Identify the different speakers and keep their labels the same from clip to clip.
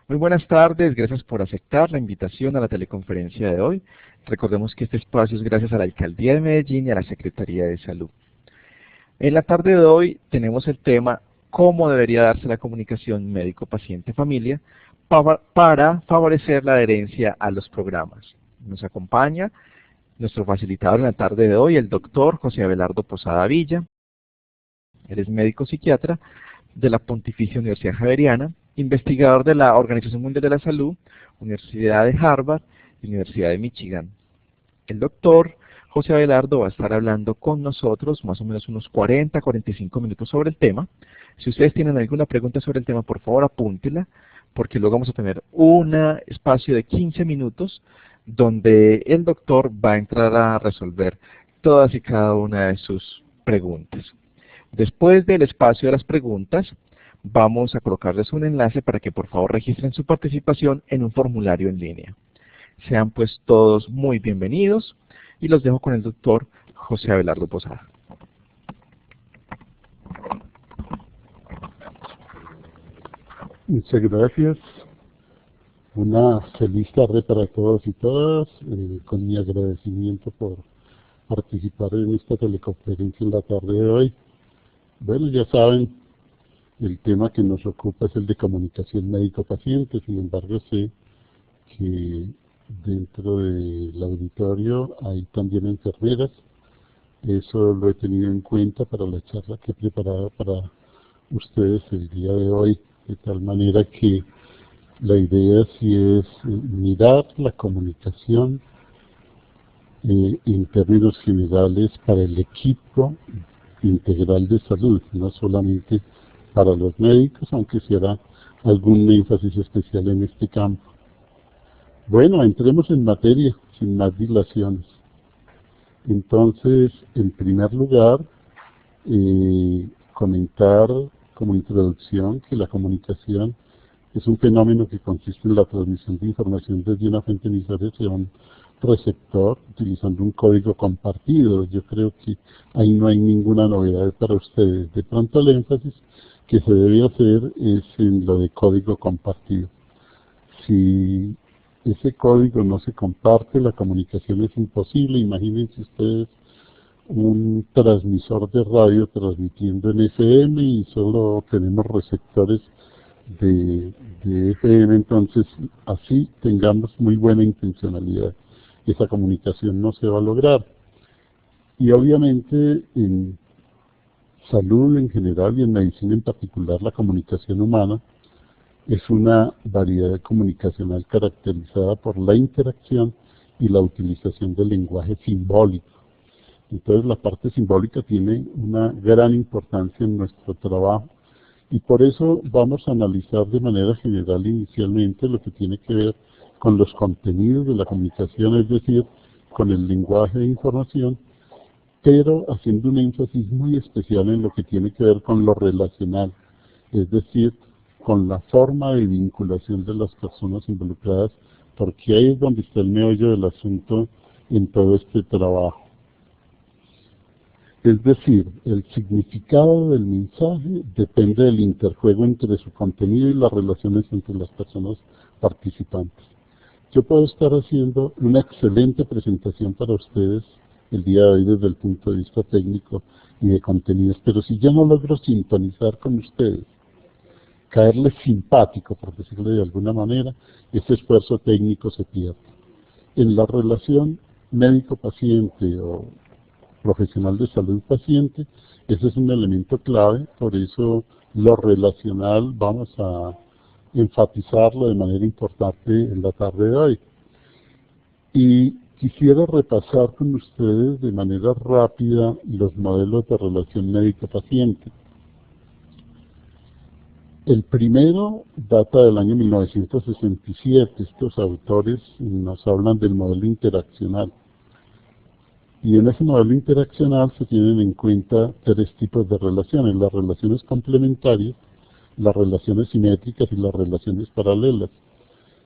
Speaker 1: Muy buenas tardes, gracias por aceptar la invitación a la teleconferencia de hoy. Recordemos que este espacio es gracias a la Alcaldía de Medellín y a la Secretaría de Salud. En la tarde de hoy tenemos el tema cómo debería darse la comunicación médico-paciente-familia para favorecer la adherencia a los programas. Nos acompaña nuestro facilitador en la tarde de hoy, el doctor José Abelardo Posada Villa. Él es médico psiquiatra de la Pontificia Universidad Javeriana, investigador de la Organización Mundial de la Salud, Universidad de Harvard y Universidad de Michigan. El doctor José Abelardo va a estar hablando con nosotros más o menos unos 40-45 minutos sobre el tema. Si ustedes tienen alguna pregunta sobre el tema, por favor apúntela, porque luego vamos a tener un espacio de 15 minutos donde el doctor va a entrar a resolver todas y cada una de sus preguntas. Después del espacio de las preguntas, vamos a colocarles un enlace para que por favor registren su participación en un formulario en línea. Sean pues todos muy bienvenidos y los dejo con el doctor José Abelardo Posada.
Speaker 2: Muchas gracias. Una feliz tarde para todos y todas, con mi agradecimiento por participar en esta teleconferencia en la tarde de hoy. Bueno, ya saben, el tema que nos ocupa es el de comunicación médico-paciente, sin embargo sé que dentro del auditorio hay también enfermeras. Eso lo he tenido en cuenta para la charla que he preparado para ustedes el día de hoy, de tal manera que la idea sí es mirar la comunicación en términos generales para el equipo integral de salud, no solamente para los médicos, aunque se hará algún énfasis especial en este campo. Bueno, entremos en materia, sin más dilaciones. Entonces, en primer lugar, comentar como introducción que la comunicación es un fenómeno que consiste en la transmisión de información desde una fuente emisora hacia un receptor utilizando un código compartido. Yo creo que ahí no hay ninguna novedad para ustedes. De pronto el énfasis que se debe hacer es en lo de código compartido. Si ese código no se comparte, la comunicación es imposible. Imagínense ustedes un transmisor de radio transmitiendo en FM y solo tenemos receptores de FM, entonces así tengamos muy buena intencionalidad, esa comunicación no se va a lograr. Y obviamente en salud en general y en medicina en particular, la comunicación humana es una variedad comunicacional caracterizada por la interacción y la utilización del lenguaje simbólico. Entonces la parte simbólica tiene una gran importancia en nuestro trabajo y por eso vamos a analizar de manera general inicialmente lo que tiene que ver con los contenidos de la comunicación, es decir, con el lenguaje de información, pero haciendo un énfasis muy especial en lo que tiene que ver con lo relacional, es decir, con la forma de vinculación de las personas involucradas, porque ahí es donde está el meollo del asunto en todo este trabajo. Es decir, el significado del mensaje depende del interjuego entre su contenido y las relaciones entre las personas participantes. Yo puedo estar haciendo una excelente presentación para ustedes el día de hoy desde el punto de vista técnico y de contenidos, pero si yo no logro sintonizar con ustedes, caerles simpático, por decirlo de alguna manera, ese esfuerzo técnico se pierde. En la relación médico-paciente o profesional de salud paciente, ese es un elemento clave, por eso lo relacional vamos a enfatizarlo de manera importante en la tarde de hoy. Y quisiera repasar con ustedes de manera rápida los modelos de relación médico-paciente. El primero data del año 1967, estos autores nos hablan del modelo interaccional. Y en ese modelo interaccional se tienen en cuenta tres tipos de relaciones: las relaciones complementarias, las relaciones simétricas y las relaciones paralelas.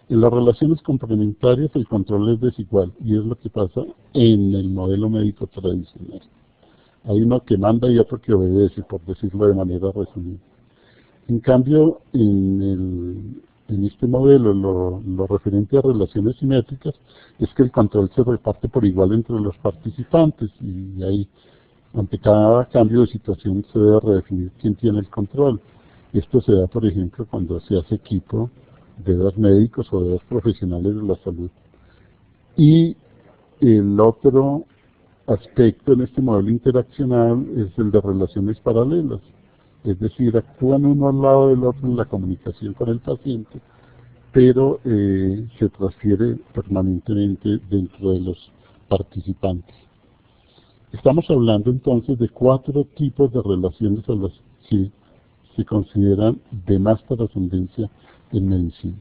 Speaker 2: En las relaciones complementarias el control es desigual, y es lo que pasa en el modelo médico tradicional. Hay uno que manda y otro que obedece, por decirlo de manera resumida. En cambio, en en este modelo lo referente a relaciones simétricas es que el control se reparte por igual entre los participantes y ahí, ante cada cambio de situación se debe redefinir quién tiene el control. Esto se da, por ejemplo, cuando se hace equipo de dos médicos o de dos profesionales de la salud. Y el otro aspecto en este modelo interaccional es el de relaciones paralelas. Es decir, actúan uno al lado del otro en la comunicación con el paciente, pero se transfiere permanentemente dentro de los participantes. Estamos hablando entonces de 4 tipos de relaciones a las que se consideran de más trascendencia en medicina.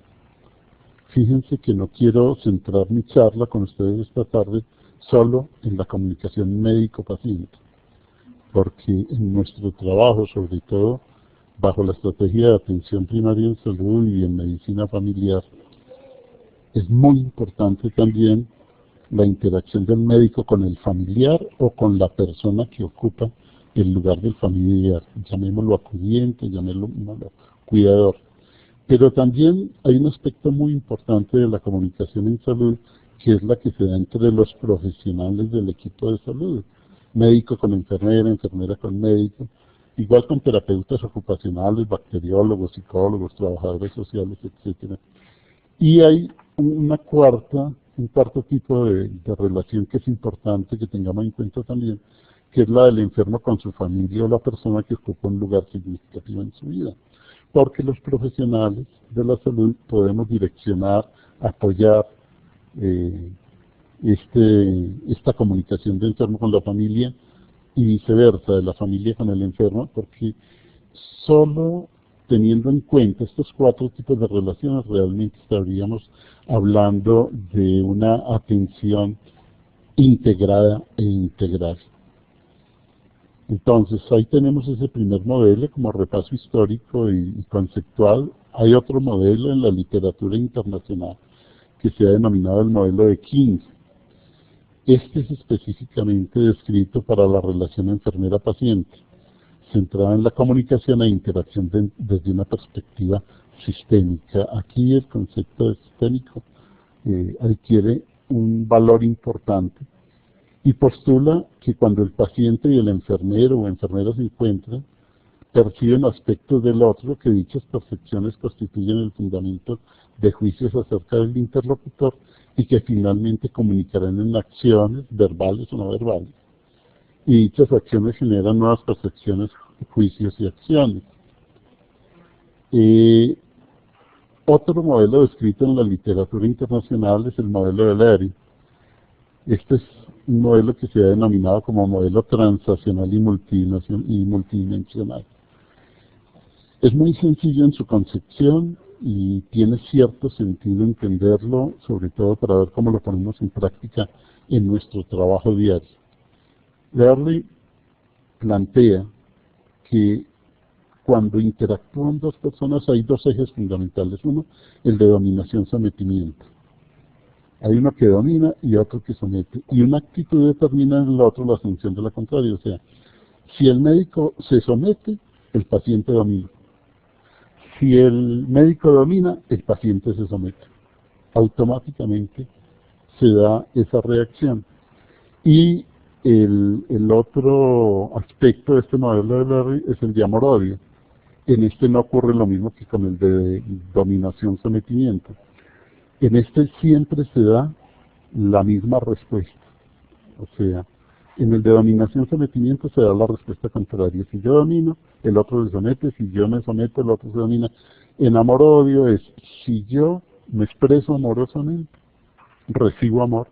Speaker 2: Fíjense que no quiero centrar mi charla con ustedes esta tarde solo en la comunicación médico-paciente, porque en nuestro trabajo, sobre todo bajo la estrategia de atención primaria en salud y en medicina familiar, es muy importante también la interacción del médico con el familiar o con la persona que ocupa el lugar del familiar, llamémoslo acudiente, llamémoslo cuidador. Pero también hay un aspecto muy importante de la comunicación en salud, que es la que se da entre los profesionales del equipo de salud, médico con enfermera, enfermera con médico, igual con terapeutas ocupacionales, bacteriólogos, psicólogos, trabajadores sociales, etc. Y hay un cuarto tipo de relación que es importante que tengamos en cuenta también, que es la del enfermo con su familia o la persona que ocupa un lugar significativo en su vida. Porque los profesionales de la salud podemos direccionar, apoyar esta comunicación del enfermo con la familia y viceversa, de la familia con el enfermo, porque solo teniendo en cuenta estos 4 tipos de relaciones realmente estaríamos hablando de una atención integrada e integral. Entonces, ahí tenemos ese primer modelo como repaso histórico y conceptual. Hay otro modelo en la literatura internacional que se ha denominado el modelo de King. Este es específicamente descrito para la relación enfermera-paciente, centrada en la comunicación e interacción desde una perspectiva sistémica. Aquí el concepto de sistémico adquiere un valor importante y postula que cuando el paciente y el enfermero o enfermera se encuentran, perciben aspectos del otro, que dichas percepciones constituyen el fundamento de juicios acerca del interlocutor y que finalmente comunicarán en acciones verbales o no verbales. Y dichas acciones generan nuevas percepciones, juicios y acciones. Otro modelo descrito en la literatura internacional es el modelo de Leary. Este es un modelo que se ha denominado como modelo transaccional y multidimensional. Es muy sencillo en su concepción y tiene cierto sentido entenderlo, sobre todo para ver cómo lo ponemos en práctica en nuestro trabajo diario. Leary plantea que cuando interactúan dos personas hay 2 ejes fundamentales. Uno, el de dominación-sometimiento. Hay uno que domina y otro que somete. Y una actitud determina en el otro la función de la contraria. O sea, si el médico se somete, el paciente domina. Si el médico domina, el paciente se somete. Automáticamente se da esa reacción. Y el otro aspecto de este modelo de Leary es el de amor-odio. En este no ocurre lo mismo que con el de dominación-sometimiento. En este siempre se da la misma respuesta. O sea, en el de dominación-sometimiento se da la respuesta contraria. Si yo domino, el otro se somete. Si yo me someto, el otro se domina. En amor-odio es, si yo me expreso amorosamente, recibo amor.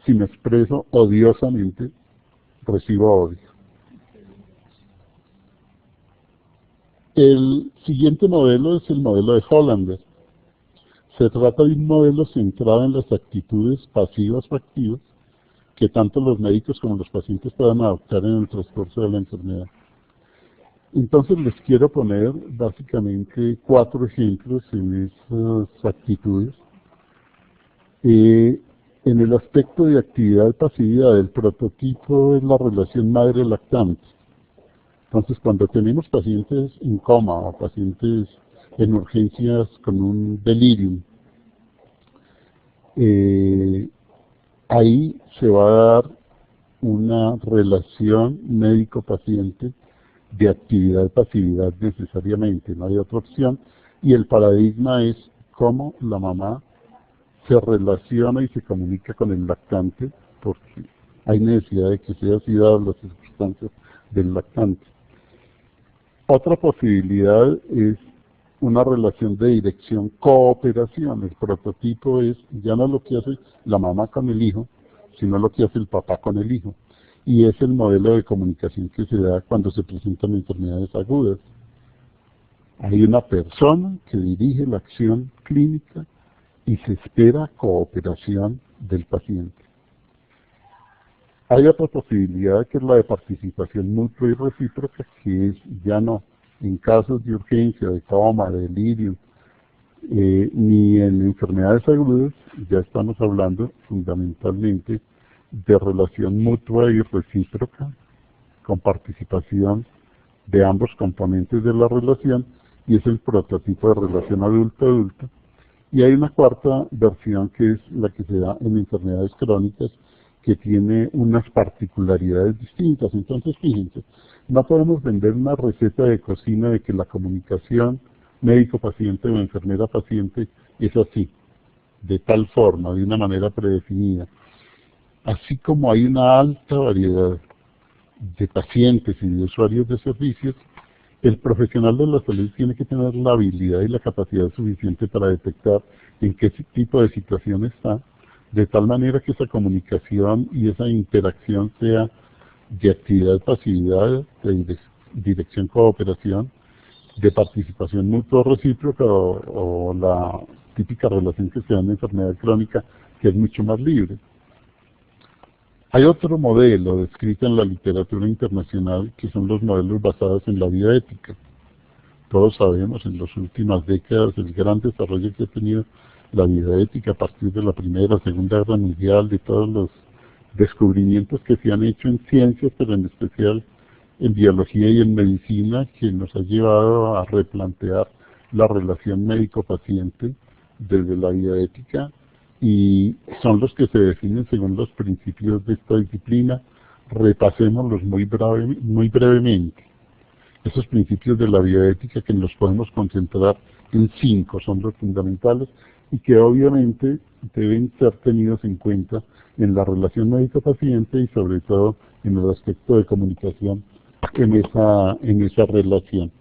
Speaker 2: Si me expreso odiosamente, recibo odio. El siguiente modelo es el modelo de Hollander. Se trata de un modelo centrado en las actitudes pasivas o activas que tanto los médicos como los pacientes puedan adoptar en el transcurso de la enfermedad. Entonces les quiero poner básicamente 4 ejemplos en esas actitudes. En el aspecto de actividad pasividad, el prototipo es la relación madre-lactante. Entonces, cuando tenemos pacientes en coma o pacientes en urgencias con un delirium. Ahí se va a dar una relación médico-paciente de actividad-pasividad necesariamente, no hay otra opción, y el paradigma es cómo la mamá se relaciona y se comunica con el lactante, porque hay necesidad de que sea así dadas las circunstancias del lactante. Otra posibilidad es una relación de dirección-cooperación. El prototipo es ya no lo que hace la mamá con el hijo, sino lo que hace el papá con el hijo. Y es el modelo de comunicación que se da cuando se presentan enfermedades agudas. Hay una persona que dirige la acción clínica y se espera cooperación del paciente. Hay otra posibilidad que es la de participación mutua y recíproca, que es ya no en casos de urgencia, de coma, de delirio, ni en enfermedades agudas, ya estamos hablando fundamentalmente de relación mutua y recíproca, con participación de ambos componentes de la relación, y es el prototipo de relación adulto-adulto. Y hay una cuarta versión que es la que se da en enfermedades crónicas, que tiene unas particularidades distintas. Entonces, fíjense, no podemos vender una receta de cocina de que la comunicación médico-paciente o enfermera-paciente es así, de tal forma, de una manera predefinida. Así como hay una alta variedad de pacientes y de usuarios de servicios, el profesional de la salud tiene que tener la habilidad y la capacidad suficiente para detectar en qué tipo de situación está, de tal manera que esa comunicación y esa interacción sea de actividad-pasividad, de dirección-cooperación, de participación mutua recíproca o la típica relación que se da en enfermedad crónica, que es mucho más libre. Hay otro modelo descrito en la literatura internacional, que son los modelos basados en la vida ética. Todos sabemos en las últimas décadas el gran desarrollo que ha tenido la vida ética a partir de la Primera, Segunda Guerra Mundial, de todos los descubrimientos que se han hecho en ciencias, pero en especial en biología y en medicina, que nos ha llevado a replantear la relación médico-paciente desde la vida ética, y son los que se definen según los principios de esta disciplina. Repasémoslos muy brevemente. Esos principios de la bioética, que nos podemos concentrar en 5, son los fundamentales y que obviamente deben ser tenidos en cuenta en la relación médico-paciente y sobre todo en el aspecto de comunicación en esa relación.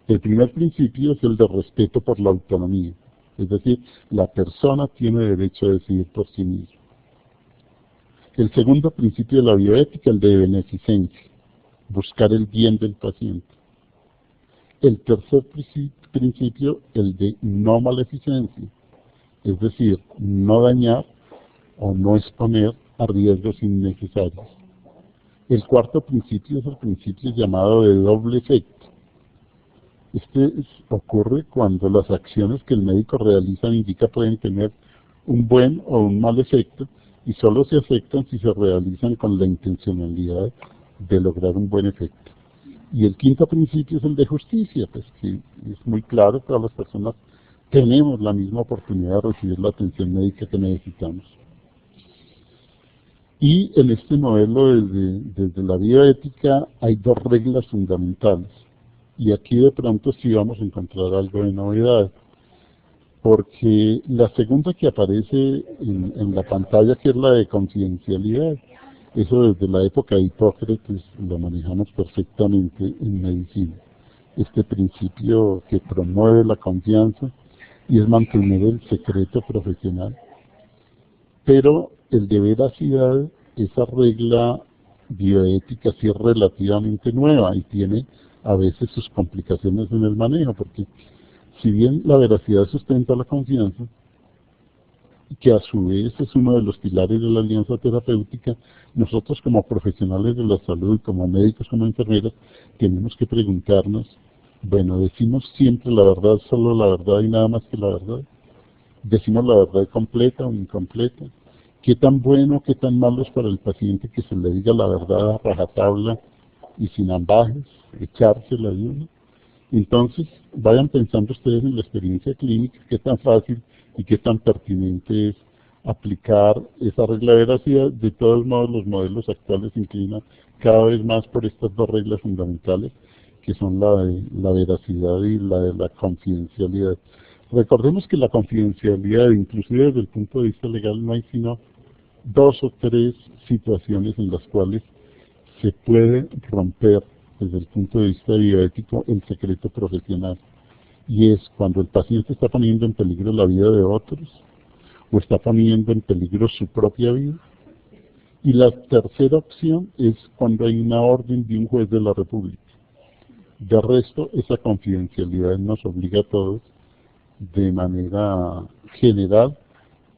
Speaker 2: El primer principio es el de respeto por la autonomía, es decir, la persona tiene derecho a decidir por sí misma. El segundo principio de la bioética, el de beneficencia, buscar el bien del paciente. El tercer principio, el de no maleficencia, es decir, no dañar o no exponer a riesgos innecesarios. El cuarto principio es el principio llamado de doble efecto. Este ocurre cuando las acciones que el médico realiza pueden tener un buen o un mal efecto, y solo se afectan si se realizan con la intencionalidad de lograr un buen efecto. Y el quinto principio es el de justicia, pues que es muy claro, todas las personas tenemos la misma oportunidad de recibir la atención médica que necesitamos. Y en este modelo, desde la bioética, hay 2 reglas fundamentales. Y aquí de pronto sí vamos a encontrar algo de novedad, porque la segunda que aparece en la pantalla, que es la de confidencialidad, eso desde la época de Hipócrates lo manejamos perfectamente en medicina. Este principio que promueve la confianza y es mantener el secreto profesional. Pero el de veracidad, esa regla bioética sí es relativamente nueva y tiene a veces sus complicaciones en el manejo, porque si bien la veracidad sustenta la confianza, que a su vez es uno de los pilares de la alianza terapéutica, nosotros como profesionales de la salud, como médicos, como enfermeras, tenemos que preguntarnos, bueno, ¿decimos siempre la verdad, solo la verdad y nada más que la verdad? ¿Decimos la verdad completa o incompleta? ¿Qué tan bueno, qué tan malo es para el paciente que se le diga la verdad a rajatabla y sin ambajes, echársela de uno? Entonces, vayan pensando ustedes en la experiencia clínica, qué tan fácil y qué tan pertinente es aplicar esa regla de veracidad. De todos modos, los modelos actuales se inclinan cada vez más por estas dos reglas fundamentales, que son la de la veracidad y la de la confidencialidad. Recordemos que la confidencialidad, inclusive desde el punto de vista legal, no hay sino 2 o 3 situaciones en las cuales se puede romper desde el punto de vista bioético el secreto profesional. Y es cuando el paciente está poniendo en peligro la vida de otros o está poniendo en peligro su propia vida. Y la tercera opción es cuando hay una orden de un juez de la República. De resto, esa confidencialidad nos obliga a todos de manera general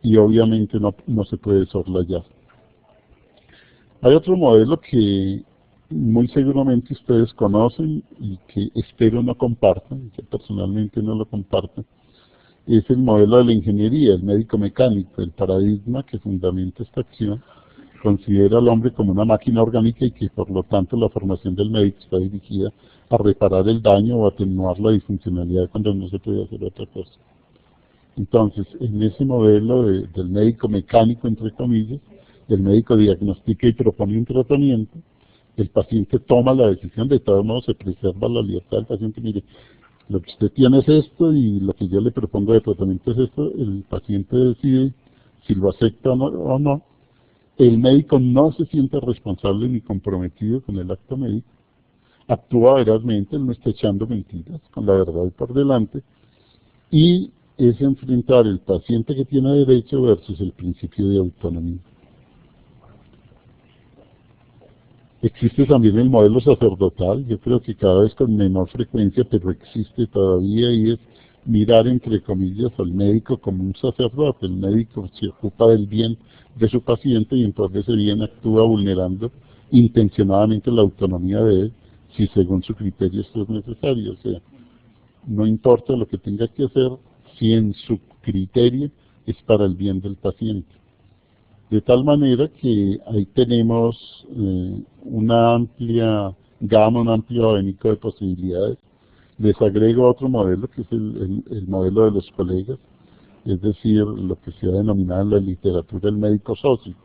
Speaker 2: y obviamente no se puede soslayar. Hay otro modelo que muy seguramente ustedes conocen y que espero no compartan, que personalmente no lo compartan, es el modelo de la ingeniería, el médico mecánico. El paradigma que fundamenta esta acción considera al hombre como una máquina orgánica y que por lo tanto la formación del médico está dirigida a reparar el daño o atenuar la disfuncionalidad cuando no se puede hacer otra cosa. Entonces, en ese modelo del médico mecánico, entre comillas, el médico diagnostica y propone un tratamiento, el paciente toma la decisión, de todos modos se preserva la libertad del paciente. Mire, lo que usted tiene es esto y lo que yo le propongo de tratamiento es esto, el paciente decide si lo acepta o no. El médico no se siente responsable ni comprometido con el acto médico, actúa verazmente, él no está echando mentiras, con la verdad por delante, y es enfrentar el paciente que tiene derecho versus el principio de autonomía. Existe también el modelo sacerdotal, yo creo que cada vez con menor frecuencia, pero existe todavía, y es mirar entre comillas al médico como un sacerdote. El médico se ocupa del bien de su paciente y entonces ese bien actúa vulnerando intencionadamente la autonomía de él, si según su criterio esto es necesario. O sea, no importa lo que tenga que hacer, si en su criterio es para el bien del paciente. De tal manera que ahí tenemos una amplia gama, un amplio abanico de posibilidades. Les agrego otro modelo, que es el modelo de los colegas, es decir, lo que se ha denominado en la literatura el médico socio.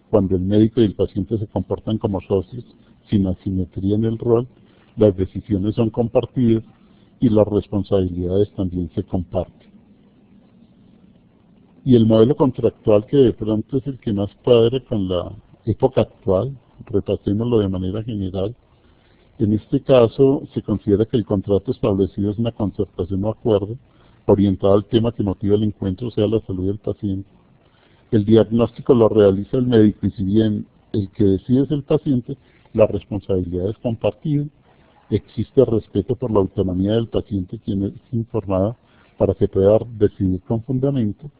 Speaker 2: Cuando el médico y el paciente se comportan como socios, sin asimetría en el rol, las decisiones son compartidas y las responsabilidades también se comparten. Y el modelo contractual, que de pronto es el que más cuadra con la época actual, repasémoslo de manera general. En este caso se considera que el contrato establecido es una concertación o acuerdo orientado al tema que motiva el encuentro, o sea, la salud del paciente. El diagnóstico lo realiza el médico y si bien el que decide es el paciente, la responsabilidad es compartida. Existe respeto por la autonomía del paciente, quien es informado para que pueda decidir con fundamento.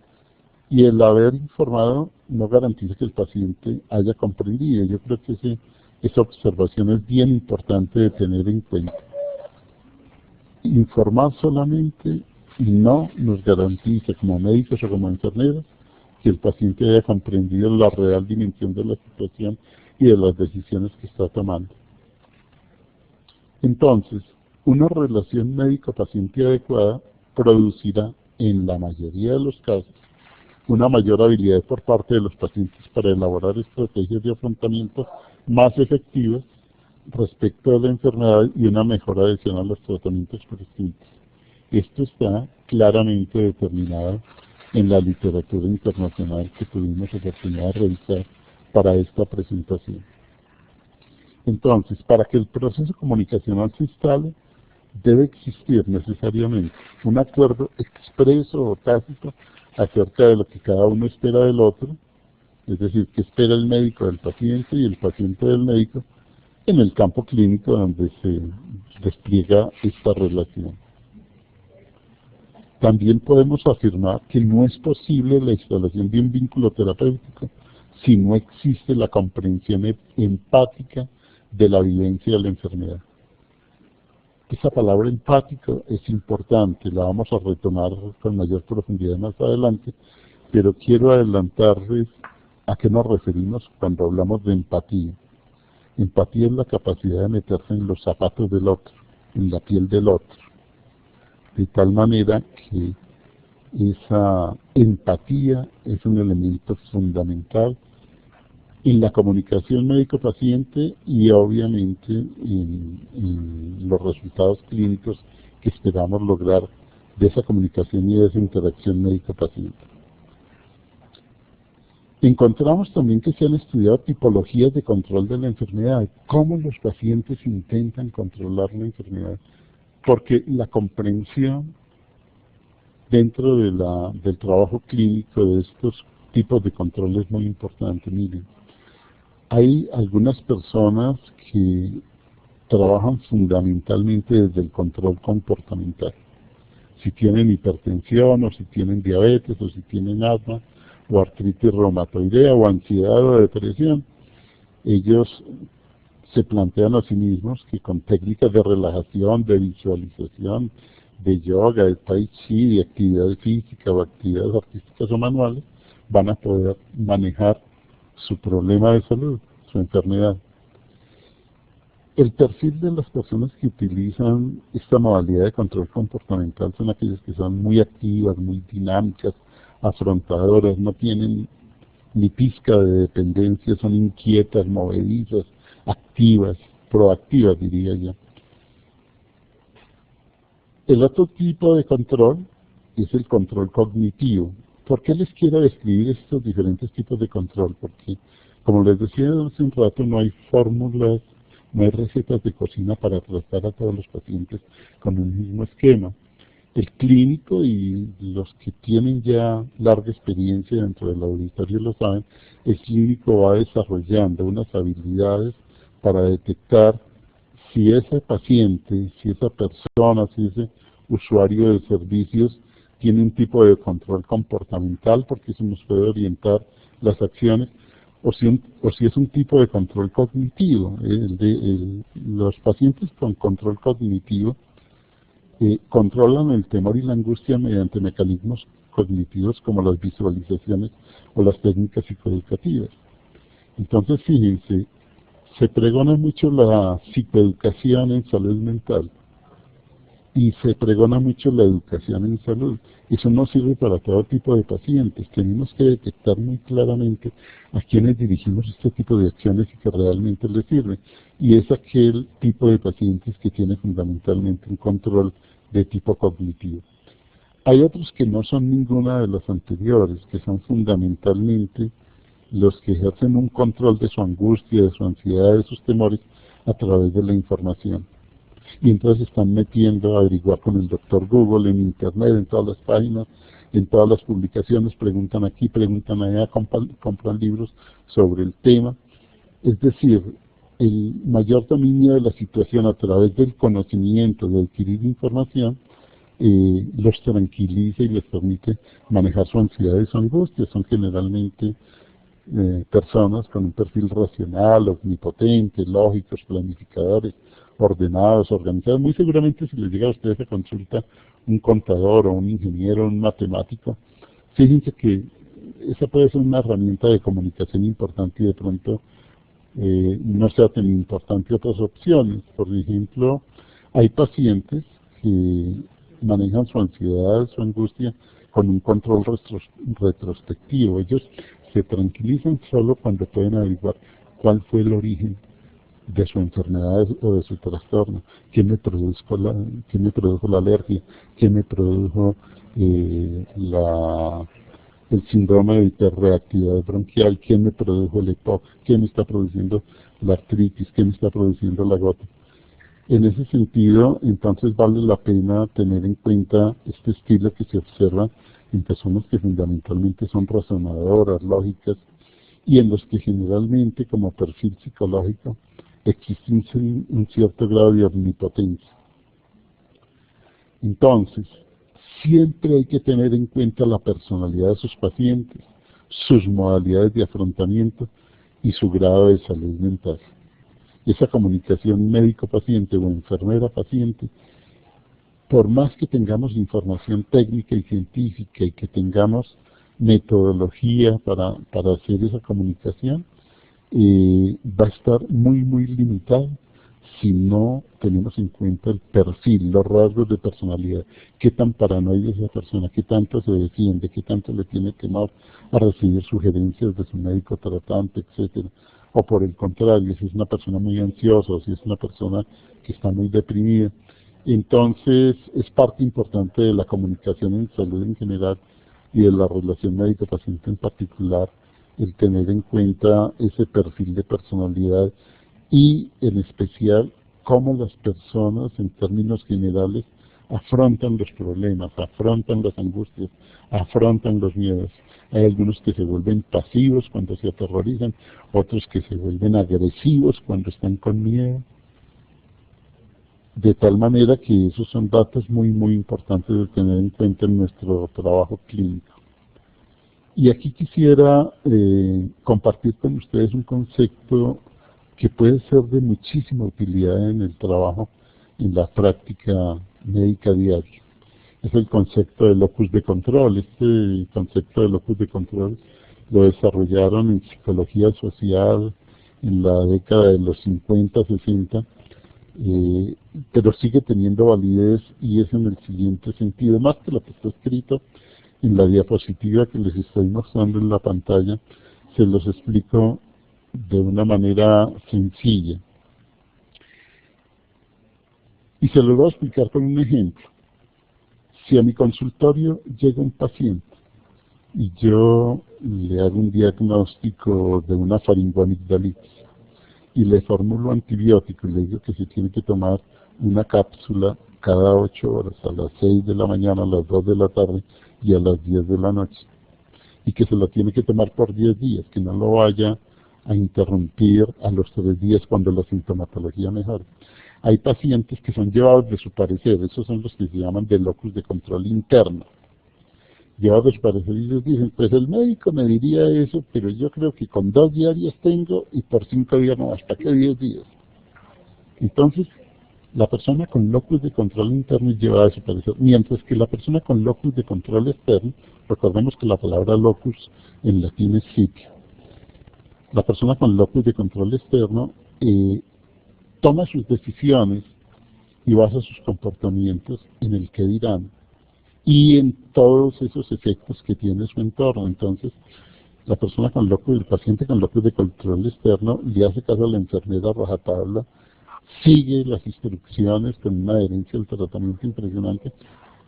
Speaker 2: Y el haber informado no garantiza que el paciente haya comprendido. Yo creo que esa observación es bien importante de tener en cuenta. Informar solamente no nos garantiza, como médicos o como enfermeros, que el paciente haya comprendido la real dimensión de la situación y de las decisiones que está tomando. Entonces, una relación médico-paciente adecuada producirá, en la mayoría de los casos, una mayor habilidad por parte de los pacientes para elaborar estrategias de afrontamiento más efectivas respecto a la enfermedad y una mejor adhesión a los tratamientos prescritos. Esto está claramente determinado en la literatura internacional que tuvimos oportunidad de revisar para esta presentación. Entonces, para que el proceso comunicacional se instale, debe existir necesariamente un acuerdo expreso o tácito acerca de lo que cada uno espera del otro, es decir, que espera el médico del paciente y el paciente del médico en el campo clínico donde se despliega esta relación. También podemos afirmar que no es posible la instalación de un vínculo terapéutico si no existe la comprensión empática de la vivencia de la enfermedad. Esa palabra empático es importante, la vamos a retomar con mayor profundidad más adelante, pero quiero adelantarles a qué nos referimos cuando hablamos de empatía. Empatía es la capacidad de meterse en los zapatos del otro. en la piel del otro, de tal manera que esa empatía es un elemento fundamental en la comunicación médico-paciente y obviamente en los resultados clínicos que esperamos lograr de esa comunicación y de esa interacción médico-paciente. Encontramos también que se han estudiado tipologías de control de la enfermedad, cómo los pacientes intentan controlar la enfermedad, porque la comprensión dentro del trabajo clínico de estos tipos de control es muy importante. Miren, hay algunas personas que trabajan fundamentalmente desde el control comportamental. Si tienen hipertensión, o si tienen diabetes, o si tienen asma, o artritis reumatoidea, o ansiedad o depresión, ellos se plantean a sí mismos que con técnicas de relajación, de visualización, de yoga, de tai chi, de actividad física o actividades artísticas o manuales, van a poder manejar su problema de salud, su enfermedad. El perfil de las personas que utilizan esta modalidad de control comportamental son aquellas que son muy activas, muy dinámicas, afrontadoras, no tienen ni pizca de dependencia, son inquietas, movedizas, activas, proactivas, diría yo. El otro tipo de control es el control cognitivo. ¿Por qué les quiero describir estos diferentes tipos de control? Porque, como les decía hace un rato, no hay fórmulas, no hay recetas de cocina para tratar a todos los pacientes con el mismo esquema. El clínico y los que tienen ya larga experiencia dentro del auditorio lo saben, el clínico va desarrollando unas habilidades para detectar si ese paciente, si esa persona, si ese usuario de servicios tiene un tipo de control comportamental, porque eso nos puede orientar las acciones, o si es un tipo de control cognitivo. Los pacientes con control cognitivo controlan el temor y la angustia mediante mecanismos cognitivos como las visualizaciones o las técnicas psicoeducativas. Entonces, fíjense, se pregona mucho la psicoeducación en salud mental y se pregona mucho la educación en salud. Eso no sirve para todo tipo de pacientes. Tenemos que detectar muy claramente a quienes dirigimos este tipo de acciones y que realmente les sirven. Y es aquel tipo de pacientes que tiene fundamentalmente un control de tipo cognitivo. Hay otros que no son ninguna de las anteriores, que son fundamentalmente los que ejercen un control de su angustia, de su ansiedad, de sus temores a través de la información. Y entonces están metiendo a averiguar con el doctor Google, en internet, en todas las páginas, en todas las publicaciones, preguntan aquí, preguntan allá, compran libros sobre el tema. Es decir, el mayor dominio de la situación a través del conocimiento, de adquirir información, los tranquiliza y les permite manejar su ansiedad y su angustia. Son generalmente personas con un perfil racional, omnipotente, lógicos, planificadores, ordenados, organizados. Muy seguramente si les llega a ustedes a consulta un contador o un ingeniero o un matemático, fíjense que esa puede ser una herramienta de comunicación importante y de pronto no sea tan importante otras opciones. Por ejemplo, hay pacientes que manejan su ansiedad, su angustia con un control retrospectivo. Ellos se tranquilizan solo cuando pueden averiguar cuál fue el origen de su enfermedad o de su trastorno, qué me produjo la alergia, qué me produjo el síndrome de hiperreactividad bronquial, qué me produjo el EPOC, qué me está produciendo la artritis, qué me está produciendo la gota. En ese sentido, entonces vale la pena tener en cuenta este estilo que se observa en personas que fundamentalmente son razonadoras, lógicas, y en los que generalmente, como perfil psicológico, existe un cierto grado de omnipotencia. Entonces, siempre hay que tener en cuenta la personalidad de sus pacientes, sus modalidades de afrontamiento y su grado de salud mental. Esa comunicación médico-paciente o enfermera-paciente, por más que tengamos información técnica y científica y que tengamos metodología para hacer esa comunicación, va a estar muy, muy limitado si no tenemos en cuenta el perfil, los rasgos de personalidad, qué tan paranoide es esa persona, qué tanto se defiende, qué tanto le tiene temor a recibir sugerencias de su médico tratante, etcétera. O por el contrario, si es una persona muy ansiosa o si es una persona que está muy deprimida. Entonces, es parte importante de la comunicación en salud en general y de la relación médico-paciente en particular, el tener en cuenta ese perfil de personalidad y, en especial, cómo las personas, en términos generales, afrontan los problemas, afrontan las angustias, afrontan los miedos. Hay algunos que se vuelven pasivos cuando se aterrorizan, otros que se vuelven agresivos cuando están con miedo. De tal manera que esos son datos muy, muy importantes de tener en cuenta en nuestro trabajo clínico. Y aquí quisiera compartir con ustedes un concepto que puede ser de muchísima utilidad en el trabajo, en la práctica médica diaria. Es el concepto de locus de control. Este concepto de locus de control lo desarrollaron en psicología social en la década de los 50, 60, pero sigue teniendo validez y es en el siguiente sentido, más que lo que está escrito en la diapositiva que les estoy mostrando en la pantalla, se los explico de una manera sencilla. Y se los voy a explicar con un ejemplo. Si a mi consultorio llega un paciente y yo le hago un diagnóstico de una faringoamigdalitis y le formulo antibiótico y le digo que se tiene que tomar una cápsula cada 8 horas, a las 6 de la mañana, a las 2 de la tarde y a las 10 de la noche, y que se la tiene que tomar por 10 días, que no lo vaya a interrumpir a los 3 días cuando la sintomatología mejore. Hay pacientes que son llevados de su parecer, esos son los que se llaman de locus de control interno. Llevados de su parecer y ellos dicen, pues el médico me diría eso, pero yo creo que con 2 diarias tengo y por 5 días no, ¿hasta qué 10 días? Entonces, la persona con locus de control interno es llevada a su parecer, mientras que la persona con locus de control externo, recordemos que la palabra locus en latín es sitio, la persona con locus de control externo toma sus decisiones y basa sus comportamientos en el que dirán y en todos esos efectos que tiene su entorno. Entonces, la persona con locus, el paciente con locus de control externo le hace caso a la enfermera rajatabla, sigue las instrucciones con una adherencia al tratamiento impresionante.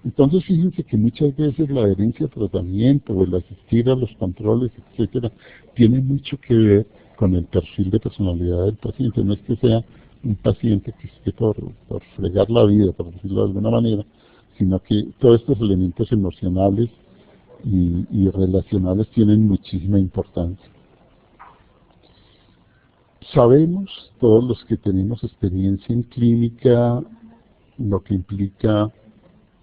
Speaker 2: Entonces fíjense que muchas veces la adherencia al tratamiento o el asistir a los controles, etcétera, tiene mucho que ver con el perfil de personalidad del paciente. No es que sea un paciente que esté por fregar la vida, por decirlo de alguna manera, sino que todos estos elementos emocionales y relacionales tienen muchísima importancia. Sabemos, todos los que tenemos experiencia en clínica, lo que implica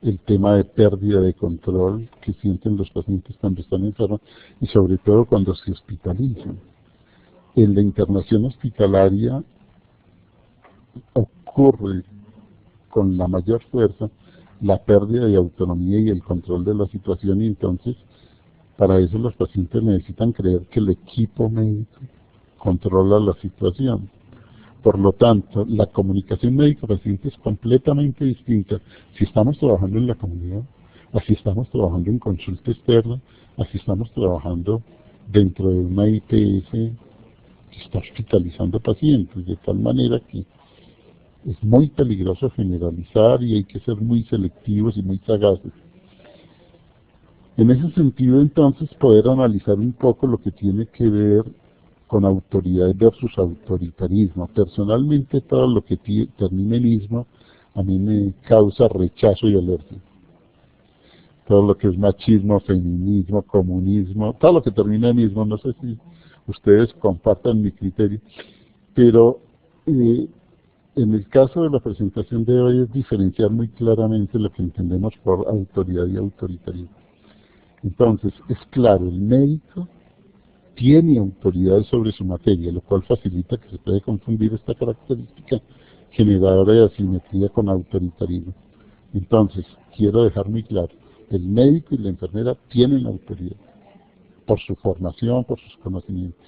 Speaker 2: el tema de pérdida de control que sienten los pacientes cuando están enfermos y sobre todo cuando se hospitalizan. En la internación hospitalaria ocurre con la mayor fuerza la pérdida de autonomía y el control de la situación, y entonces para eso los pacientes necesitan creer que el equipo médico controla la situación. Por lo tanto, la comunicación médico-paciente es completamente distinta si estamos trabajando en la comunidad, así estamos trabajando en consulta externa, así estamos trabajando dentro de una IPS que está hospitalizando pacientes, de tal manera que es muy peligroso generalizar y hay que ser muy selectivos y muy sagaces. En ese sentido, entonces, poder analizar un poco lo que tiene que ver con autoridad versus autoritarismo. Personalmente, todo lo que termine en ismo a mí me causa rechazo y alergia. Todo lo que es machismo, feminismo, comunismo, todo lo que termina en ismo, no sé si ustedes compartan mi criterio, pero en el caso de la presentación de hoy es diferenciar muy claramente lo que entendemos por autoridad y autoritarismo. Entonces, es claro, el médico tiene autoridad sobre su materia, lo cual facilita que se puede confundir esta característica generadora de asimetría con autoritarismo. Entonces, quiero dejar muy claro, el médico y la enfermera tienen autoridad, por su formación, por sus conocimientos.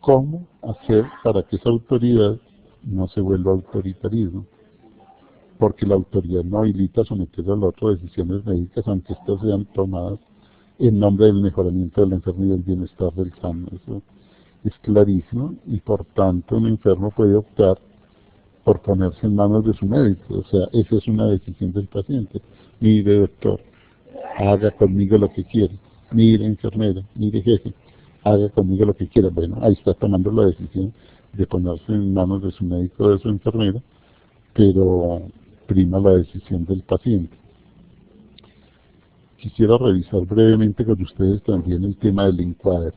Speaker 2: ¿Cómo hacer para que esa autoridad no se vuelva autoritarismo, porque la autoridad no habilita a someter al otro decisiones médicas, aunque estas sean tomadas en nombre del mejoramiento de la enfermedad y del bienestar del sano. Eso es clarísimo, y por tanto un enfermo puede optar por ponerse en manos de su médico. O sea, esa es una decisión del paciente. Mire, doctor, haga conmigo lo que quiera. Mire, enfermera, mire, jefe, haga conmigo lo que quiera. Bueno, ahí está tomando la decisión de ponerse en manos de su médico o de su enfermera, pero prima la decisión del paciente. Quisiera revisar brevemente con ustedes también el tema del encuadre.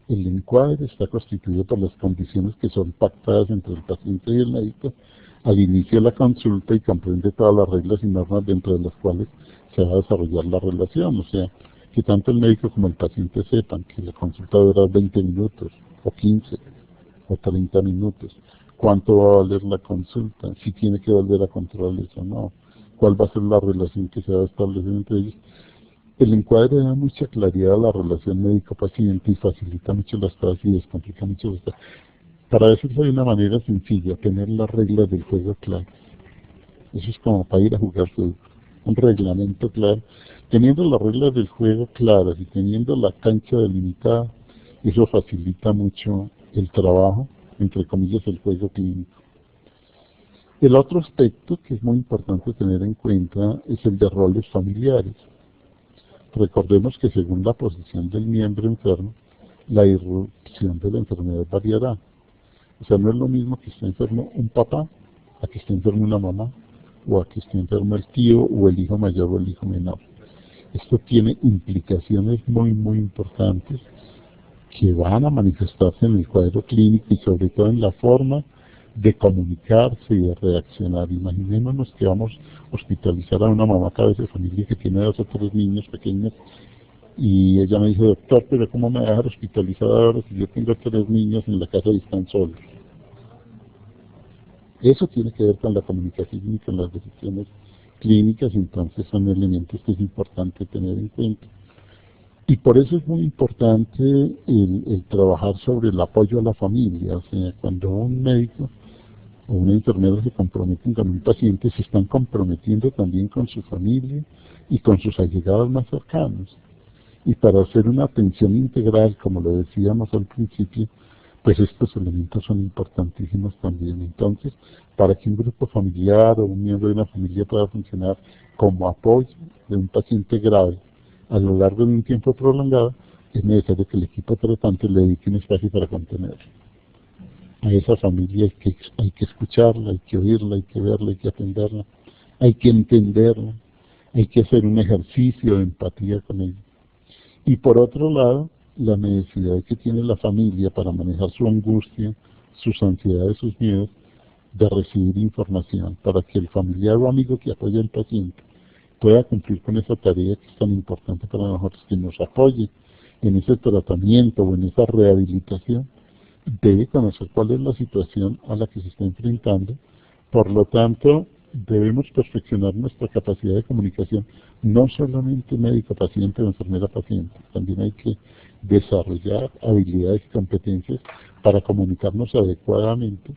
Speaker 2: El encuadre está constituido por las condiciones que son pactadas entre el paciente y el médico al inicio de la consulta y comprende todas las reglas y normas dentro de las cuales se va a desarrollar la relación. O sea, que tanto el médico como el paciente sepan que la consulta dura 20 minutos, o 15, o 30 minutos. ¿Cuánto va a valer la consulta? Si tiene que volver a controlarles o no. ¿Cuál va a ser la relación que se va a establecer entre ellos? El encuadre da mucha claridad a la relación médico-paciente y facilita mucho las cosas y descomplica mucho las cosas. Para decirlo de una manera sencilla, tener las reglas del juego claras. Eso es como para ir a jugar fútbol. Un reglamento claro. Teniendo las reglas del juego claras y teniendo la cancha delimitada, eso facilita mucho el trabajo, entre comillas, el juego clínico. El otro aspecto que es muy importante tener en cuenta es el de roles familiares. Recordemos que según la posición del miembro enfermo, la irrupción de la enfermedad variará. O sea, no es lo mismo que esté enfermo un papá, a que esté enfermo una mamá, o a que esté enfermo el tío, o el hijo mayor o el hijo menor. Esto tiene implicaciones muy importantes que van a manifestarse en el cuadro clínico y sobre todo en la forma de comunicarse y de reaccionar. Imaginémonos que vamos a hospitalizar a una mamá cabeza de familia que tiene 2 o 3 niños pequeños y ella me dice, doctor, pero ¿cómo me va a dejar hospitalizada ahora si yo tengo 3 niños en la casa y están solos? Eso tiene que ver con la comunicación y con las decisiones clínicas, entonces son elementos que es importante tener en cuenta. Y por eso es muy importante el trabajar sobre el apoyo a la familia. O sea, cuando un médico o una enfermera se comprometen con un paciente, se están comprometiendo también con su familia y con sus allegados más cercanos. Y para hacer una atención integral, como lo decíamos al principio, pues estos elementos son importantísimos también. Entonces, para que un grupo familiar o un miembro de una familia pueda funcionar como apoyo de un paciente grave a lo largo de un tiempo prolongado, es necesario que el equipo tratante le dedique un espacio para contenerlo. A esa familia hay que escucharla, hay que oírla, hay que verla, hay que atenderla, hay que entenderla, hay que hacer un ejercicio de empatía con ella. Y por otro lado, la necesidad que tiene la familia para manejar su angustia, sus ansiedades, sus miedos, de recibir información, para que el familiar o amigo que apoya al paciente pueda cumplir con esa tarea que es tan importante para nosotros, que nos apoye en ese tratamiento o en esa rehabilitación. Debe conocer cuál es la situación a la que se está enfrentando. Por lo tanto, debemos perfeccionar nuestra capacidad de comunicación, no solamente médico-paciente o enfermera-paciente, también hay que desarrollar habilidades y competencias para comunicarnos adecuadamente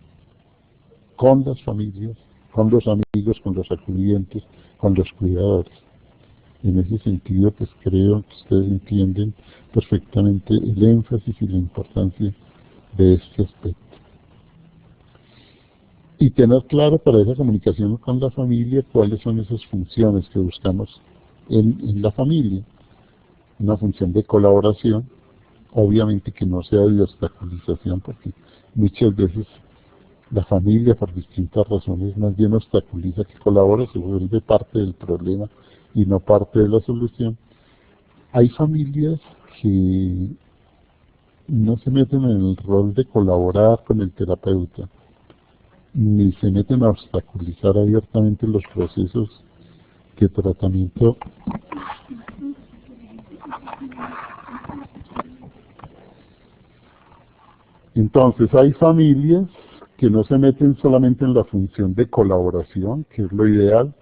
Speaker 2: con las familias, con los amigos, con los acudientes, con los cuidadores. En ese sentido, pues creo que ustedes entienden perfectamente el énfasis y la importancia de este aspecto. Y tener claro para esa comunicación con la familia cuáles son esas funciones que buscamos en la familia. Una función de colaboración, obviamente que no sea de obstaculización, porque muchas veces la familia, por distintas razones, más bien obstaculiza que colabora, se vuelve parte del problema y no parte de la solución. Hay familias que no se meten en el rol de colaborar con el terapeuta, ni se meten a obstaculizar abiertamente los procesos de tratamiento. Entonces, hay familias que no se meten solamente en la función de colaboración, que es lo ideal.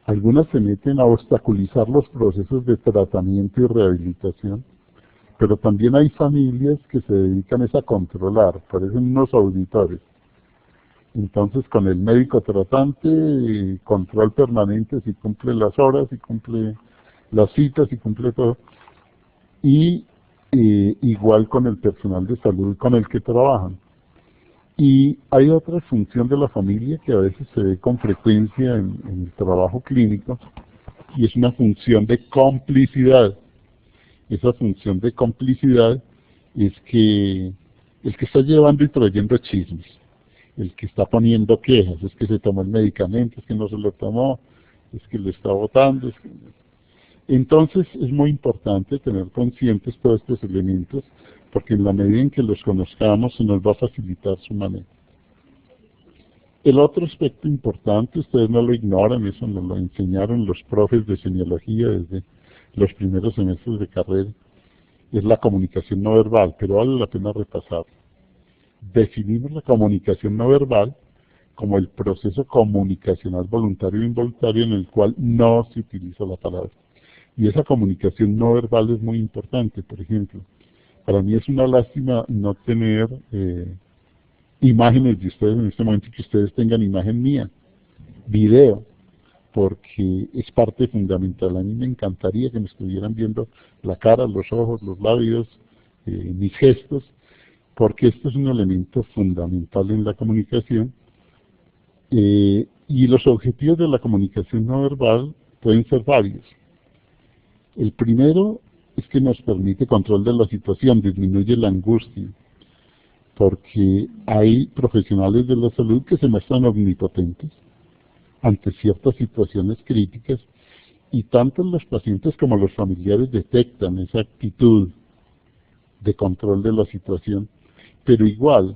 Speaker 2: Algunas se meten a obstaculizar los procesos de tratamiento y rehabilitación, pero también hay familias que se dedican es a controlar, parecen unos auditores. Entonces con el médico tratante, control permanente si cumple las horas, si cumple las citas, si cumple todo. Y igual con el personal de salud con el que trabajan. Y hay otra función de la familia que a veces se ve con frecuencia en el trabajo clínico, y es una función de complicidad. Esa función de complicidad es que el que está llevando y trayendo chismes, el que está poniendo quejas, es que se tomó el medicamento, es que no se lo tomó, es que le está botando. Entonces es muy importante tener conscientes todos estos elementos, porque en la medida en que los conozcamos se nos va a facilitar su manejo. El otro aspecto importante, ustedes no lo ignoran, eso nos lo enseñaron los profes de semiología desde los primeros semestres de carrera, es la comunicación no verbal, pero vale la pena repasar. Definimos la comunicación no verbal como el proceso comunicacional voluntario e involuntario en el cual no se utiliza la palabra. Y esa comunicación no verbal es muy importante. Por ejemplo, para mí es una lástima no tener imágenes de ustedes en este momento, que ustedes tengan imagen mía, video, porque es parte fundamental. A mí me encantaría que me estuvieran viendo la cara, los ojos, los labios, mis gestos, porque esto es un elemento fundamental en la comunicación. Y los objetivos de la comunicación no verbal pueden ser varios. El primero es que nos permite control de la situación, disminuye la angustia, porque hay profesionales de la salud que se muestran omnipotentes ante ciertas situaciones críticas, y tanto los pacientes como los familiares detectan esa actitud de control de la situación, pero igual,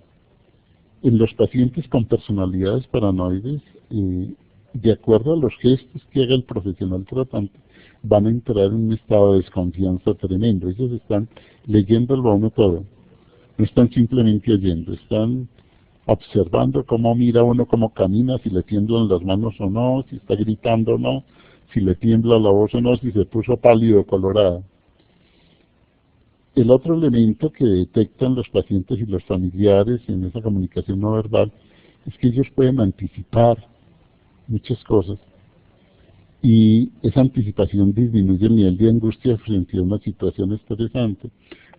Speaker 2: en los pacientes con personalidades paranoides, de acuerdo a los gestos que haga el profesional tratante, van a entrar en un estado de desconfianza tremendo. Ellos están leyéndolo a uno todo, no están simplemente oyendo, están observando cómo mira uno, cómo camina, si le tiemblan las manos o no, si está gritando o no, si le tiembla la voz o no, si se puso pálido o colorado. El otro elemento que detectan los pacientes y los familiares en esa comunicación no verbal es que ellos pueden anticipar muchas cosas, y esa anticipación disminuye el nivel de angustia frente a una situación estresante.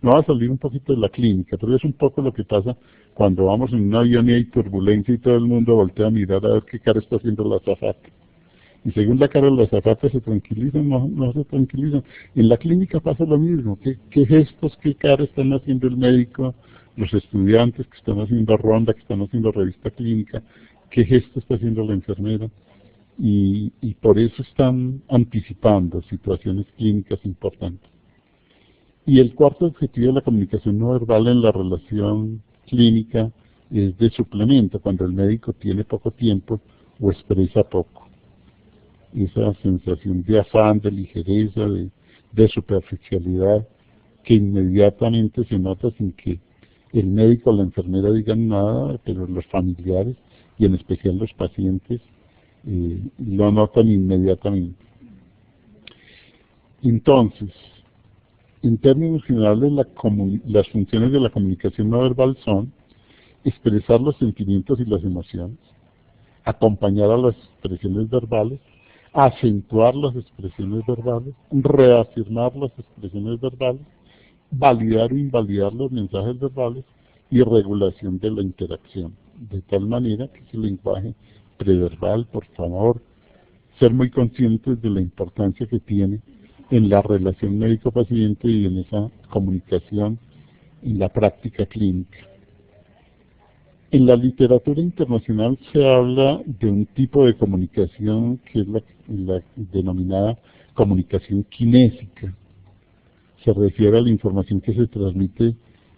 Speaker 2: No va a salir un poquito de la clínica, pero es un poco lo que pasa cuando vamos en un avión y hay turbulencia y todo el mundo voltea a mirar a ver qué cara está haciendo la azafata. Y según la cara de la azafata se tranquilizan, no se tranquilizan. En la clínica pasa lo mismo. ¿Qué gestos, qué cara están haciendo el médico, los estudiantes que están haciendo ronda, que están haciendo revista clínica? ¿Qué gesto está haciendo la enfermera? Y por eso están anticipando situaciones clínicas importantes. Y el cuarto objetivo de la comunicación no verbal en la relación clínica es de suplemento, cuando el médico tiene poco tiempo o expresa poco. Esa sensación de afán, de ligereza, de superficialidad, que inmediatamente se nota sin que el médico o la enfermera digan nada, pero los familiares y en especial los pacientes lo notan inmediatamente. Entonces, en términos generales, las funciones de la comunicación no verbal son expresar los sentimientos y las emociones, acompañar a las expresiones verbales, acentuar las expresiones verbales, reafirmar las expresiones verbales, validar o invalidar los mensajes verbales y regulación de la interacción, de tal manera que ese lenguaje preverbal, por favor, ser muy conscientes de la importancia que tiene en la relación médico-paciente y en esa comunicación en la práctica clínica. En la literatura internacional se habla de un tipo de comunicación que es la denominada comunicación kinésica. Se refiere a la información que se transmite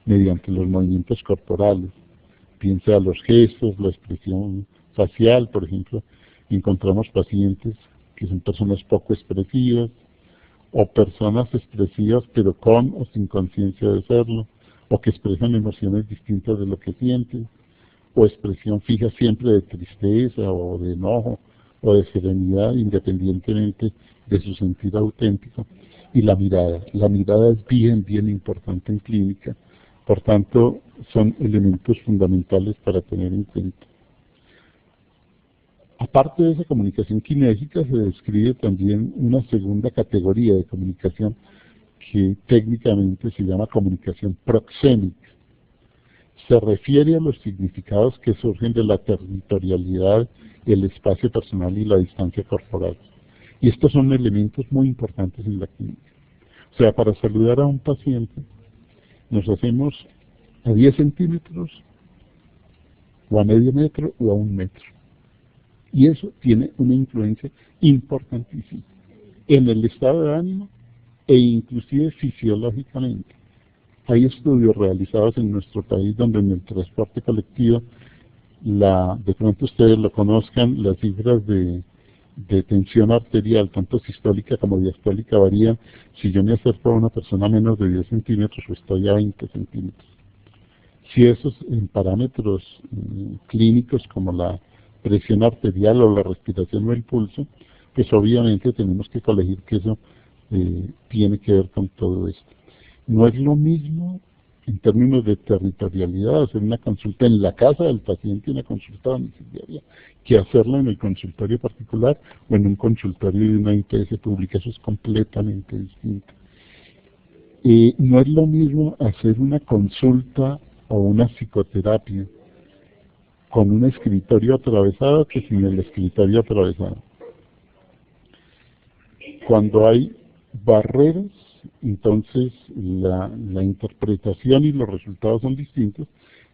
Speaker 2: mediante los movimientos corporales. Piense a los gestos, la expresión facial, por ejemplo. Encontramos pacientes que son personas poco expresivas, o personas expresivas pero con o sin conciencia de serlo, o que expresan emociones distintas de lo que sienten, o expresión fija siempre de tristeza o de enojo o de serenidad, independientemente de su sentido auténtico. Y la mirada es bien importante en clínica, por tanto son elementos fundamentales para tener en cuenta. Aparte de esa comunicación kinésica, se describe también una segunda categoría de comunicación que técnicamente se llama comunicación proxémica. Se refiere a los significados que surgen de la territorialidad, el espacio personal y la distancia corporal. Y estos son elementos muy importantes en la clínica. O sea, para saludar a un paciente, nos hacemos a 10 centímetros, o a medio metro, o a 1 metro. Y eso tiene una influencia importantísima en el estado de ánimo e inclusive fisiológicamente. Hay estudios realizados en nuestro país donde en el transporte colectivo, de pronto ustedes lo conozcan, las cifras de tensión arterial, tanto sistólica como diastólica, varían. Si yo me acerco a una persona a menos de 10 centímetros, o estoy a 20 centímetros. Si esos en parámetros clínicos como la presión arterial o la respiración o el pulso, pues obviamente tenemos que colegir que eso tiene que ver con todo esto. No es lo mismo en términos de territorialidad hacer una consulta en la casa del paciente, una consulta domiciliaria, que hacerla en el consultorio particular o en un consultorio de una IPS pública. Eso es completamente distinto. No es lo mismo hacer una consulta o una psicoterapia con un escritorio atravesado que sin el escritorio atravesado. Cuando hay barreras, entonces la interpretación y los resultados son distintos,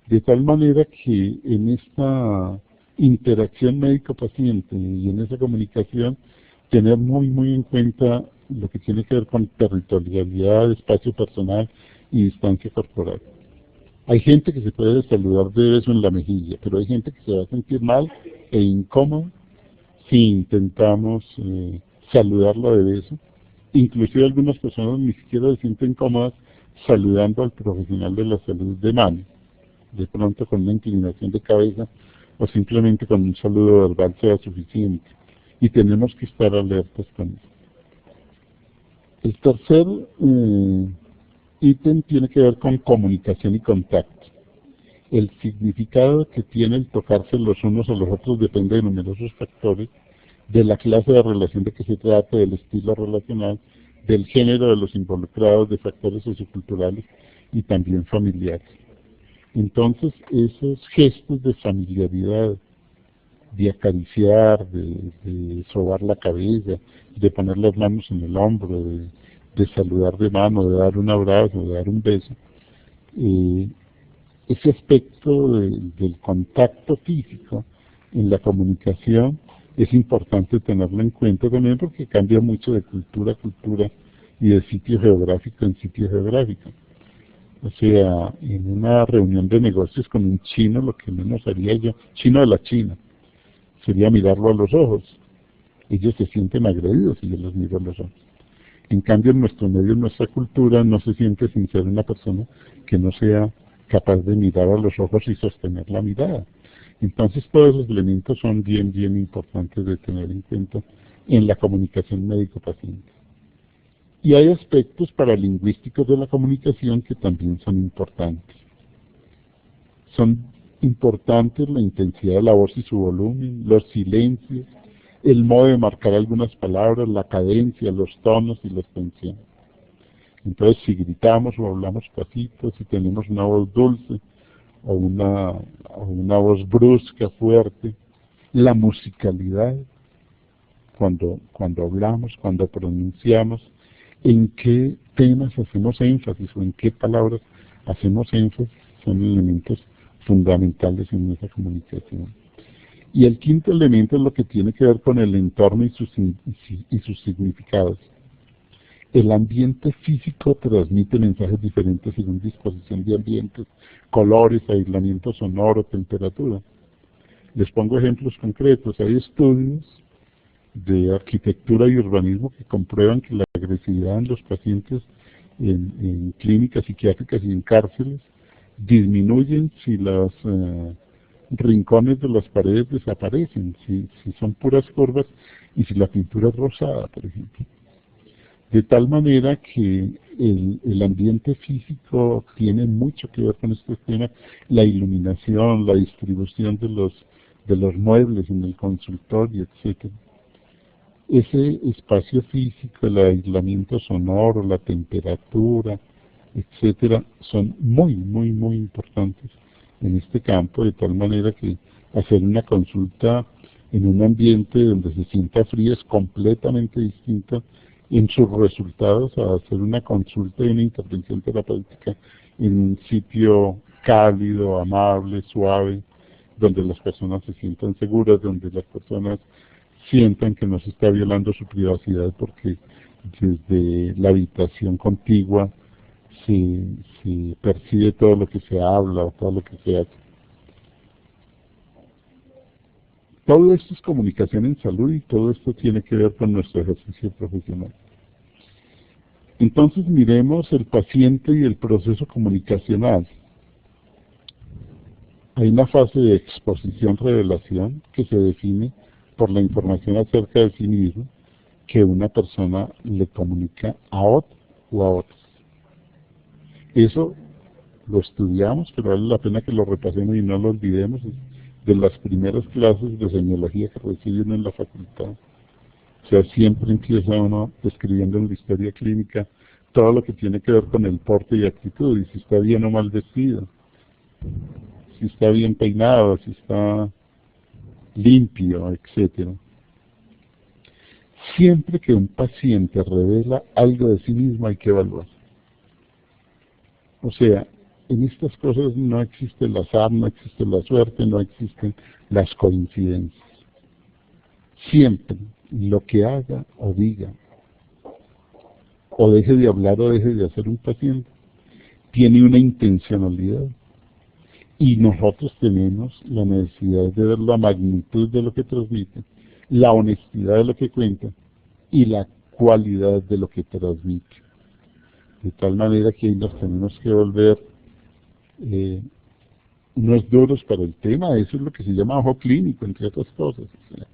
Speaker 2: de tal manera que en esta interacción médico-paciente y en esa comunicación, tener muy en cuenta lo que tiene que ver con territorialidad, espacio personal y distancia corporal. Hay gente que se puede saludar de beso en la mejilla, pero hay gente que se va a sentir mal e incómoda si intentamos saludarla de beso. Inclusive algunas personas ni siquiera se sienten cómodas saludando al profesional de la salud de mano, de pronto con una inclinación de cabeza o simplemente con un saludo verbal sea suficiente. Y tenemos que estar alertas con eso. El tercer ítem tiene que ver con comunicación y contacto. El significado que tiene el tocarse los unos a los otros depende de numerosos factores, de la clase de relación de que se trata, del estilo relacional, del género de los involucrados, de factores socioculturales y también familiares. Entonces, esos gestos de familiaridad, de acariciar, de sobar la cabeza, de poner las manos en el hombro, de saludar de mano, de dar un abrazo, de dar un beso, ese aspecto del contacto físico en la comunicación es importante tenerlo en cuenta también porque cambia mucho de cultura a cultura y de sitio geográfico en sitio geográfico. O sea, en una reunión de negocios con un chino, lo que menos haría yo, chino de la China, sería mirarlo a los ojos. Ellos se sienten agredidos y yo los miro a los ojos. En cambio, en nuestro medio, en nuestra cultura, no se siente sin ser una persona que no sea capaz de mirar a los ojos y sostener la mirada. Entonces, todos esos elementos son bien importantes de tener en cuenta en la comunicación médico-paciente. Y hay aspectos paralingüísticos de la comunicación que también son importantes. Son importantes la intensidad de la voz y su volumen, los silencios, el modo de marcar algunas palabras, la cadencia, los tonos y la extensión. Entonces, si gritamos o hablamos pasito, si tenemos una voz dulce o una voz brusca, fuerte, la musicalidad, cuando hablamos, cuando pronunciamos, en qué temas hacemos énfasis o en qué palabras hacemos énfasis, son elementos fundamentales en esa comunicación. Y el quinto elemento es lo que tiene que ver con el entorno y sus significados. El ambiente físico transmite mensajes diferentes según disposición de ambientes, colores, aislamiento sonoro, temperatura. Les pongo ejemplos concretos. Hay estudios de arquitectura y urbanismo que comprueban que la agresividad en los pacientes en clínicas psiquiátricas y en cárceles disminuyen si las rincones de las paredes desaparecen, si son puras curvas y si la pintura es rosada, por ejemplo. De tal manera que el ambiente físico tiene mucho que ver con este tema, la iluminación, la distribución de los muebles en el consultorio, etc. Ese espacio físico, el aislamiento sonoro, la temperatura, etcétera, son muy, muy, muy importantes en este campo, de tal manera que hacer una consulta en un ambiente donde se sienta frío es completamente distinto en sus resultados a hacer una consulta y una intervención terapéutica en un sitio cálido, amable, suave, donde las personas se sientan seguras, donde las personas sientan que no se está violando su privacidad porque desde la habitación contigua se percibe todo lo que se habla o todo lo que se hace. Todo esto es comunicación en salud y todo esto tiene que ver con nuestro ejercicio profesional. Entonces miremos el paciente y el proceso comunicacional. Hay una fase de exposición-revelación que se define por la información acerca de sí mismo que una persona le comunica a otro o a otros. Eso lo estudiamos, pero vale la pena que lo repasemos y no lo olvidemos. Es de las primeras clases de semiología que recibe uno en la facultad. O sea, siempre empieza uno describiendo en la historia clínica todo lo que tiene que ver con el porte y actitud, y si está bien o mal vestido, si está bien peinado, si está limpio, etcétera. Siempre que un paciente revela algo de sí mismo hay que evaluar. O sea, en estas cosas no existe el azar, no existe la suerte, no existen las coincidencias. Siempre lo que haga o diga, o deje de hablar o deje de hacer un paciente, tiene una intencionalidad. Y nosotros tenemos la necesidad de ver la magnitud de lo que transmite, la honestidad de lo que cuenta y la cualidad de lo que transmite. De tal manera que ahí nos tenemos que volver unos duros para el tema. Eso es lo que se llama ojo clínico, entre otras cosas. O sea,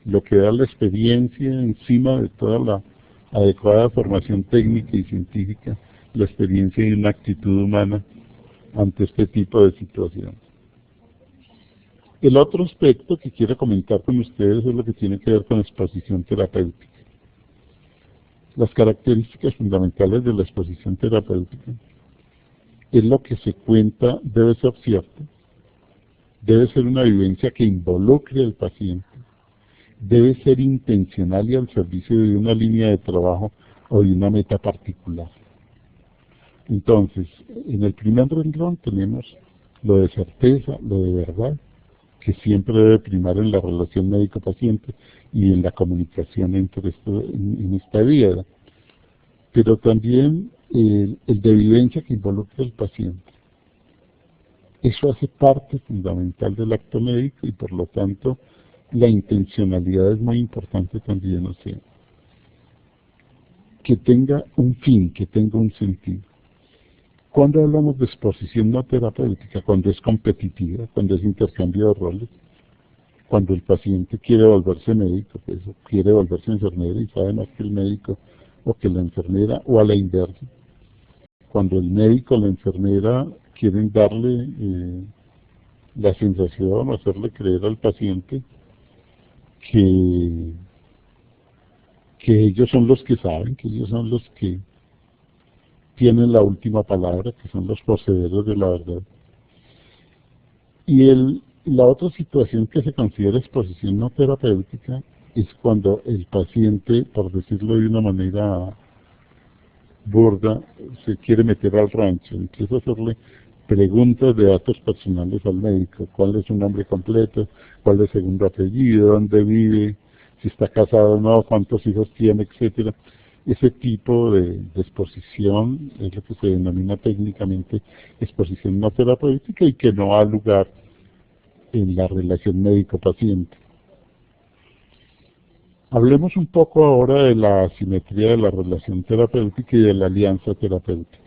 Speaker 2: lo que da la experiencia encima de toda la adecuada formación técnica y científica, la experiencia y una actitud humana ante este tipo de situaciones. El otro aspecto que quiero comentar con ustedes es lo que tiene que ver con exposición terapéutica. Las características fundamentales de la exposición terapéutica es lo que se cuenta debe ser cierto, debe ser una vivencia que involucre al paciente, debe ser intencional y al servicio de una línea de trabajo o de una meta particular. Entonces, en el primer renglón tenemos lo de certeza, lo de verdad, que siempre debe primar en la relación médico-paciente y en la comunicación entre en esta vida. Pero también el de vivencia que involucra al paciente. Eso hace parte fundamental del acto médico y por lo tanto la intencionalidad es muy importante también, o sea, que tenga un fin, que tenga un sentido. Cuando hablamos de exposición no terapéutica, cuando es competitiva, cuando es intercambio de roles, cuando el paciente quiere volverse médico, pues, quiere volverse enfermera y sabe más que el médico o que la enfermera, o a la inversa. Cuando el médico o la enfermera quieren darle la sensación o hacerle creer al paciente que ellos son los que saben, que ellos son los que tienen la última palabra, que son los poseedores de la verdad. Y la otra situación que se considera exposición no terapéutica es cuando el paciente, por decirlo de una manera burda, se quiere meter al rancho, empieza a hacerle preguntas de datos personales al médico: cuál es su nombre completo, cuál es su segundo apellido, dónde vive, si está casado o no, cuántos hijos tiene, etcétera. Ese tipo de exposición es lo que se denomina técnicamente exposición no terapéutica y que no ha lugar en la relación médico-paciente. Hablemos un poco ahora de la asimetría de la relación terapéutica y de la alianza terapéutica.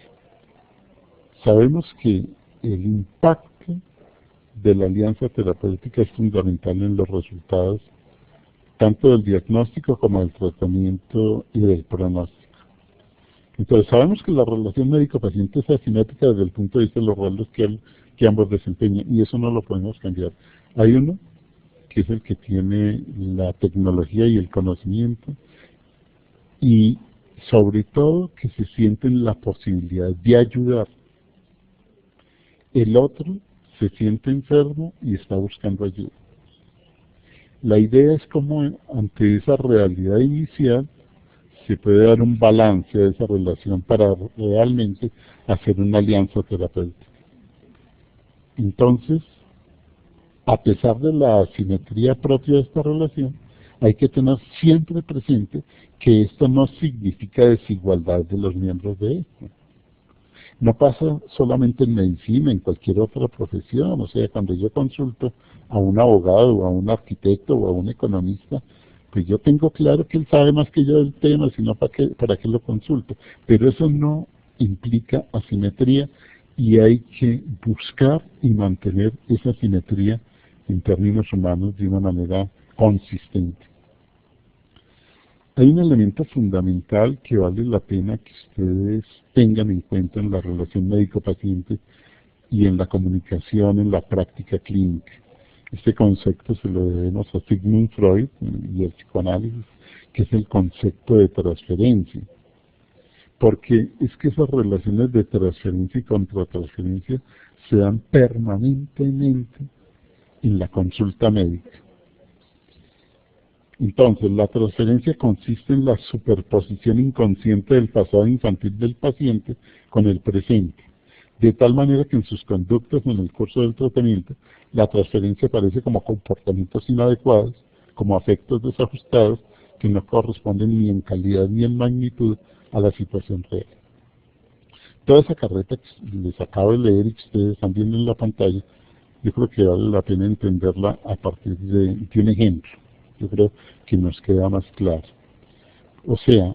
Speaker 2: Sabemos que el impacto de la alianza terapéutica es fundamental en los resultados tanto del diagnóstico como del tratamiento y del pronóstico. Entonces sabemos que la relación médico-paciente es asimétrica desde el punto de vista de los roles que ambos desempeñan, y eso no lo podemos cambiar. Hay uno que es el que tiene la tecnología y el conocimiento, y sobre todo que se siente en la posibilidad de ayudar. El otro se siente enfermo y está buscando ayuda. La idea es cómo ante esa realidad inicial se puede dar un balance a esa relación para realmente hacer una alianza terapéutica. Entonces, a pesar de la asimetría propia de esta relación, hay que tener siempre presente que esto no significa desigualdad de los miembros de esto. No pasa solamente en medicina, en cualquier otra profesión. O sea, cuando yo consulto a un abogado, o a un arquitecto, o a un economista, pues yo tengo claro que él sabe más que yo del tema, sino para qué lo consulto. Pero eso no implica asimetría, y hay que buscar y mantener esa asimetría en términos humanos de una manera consistente. Hay un elemento fundamental que vale la pena que ustedes tengan en cuenta en la relación médico-paciente y en la comunicación, en la práctica clínica. Este concepto se lo debemos a Sigmund Freud y el psicoanálisis, que es el concepto de transferencia. Porque es que esas relaciones de transferencia y contratransferencia se dan permanentemente en la consulta médica. Entonces, la transferencia consiste en la superposición inconsciente del pasado infantil del paciente con el presente, de tal manera que en sus conductas en el curso del tratamiento, la transferencia aparece como comportamientos inadecuados, como afectos desajustados, que no corresponden ni en calidad ni en magnitud a la situación real. Toda esa carreta que les acabo de leer y que ustedes están viendo en la pantalla, yo creo que vale la pena entenderla a partir de un ejemplo. Yo creo que nos queda más claro. O sea,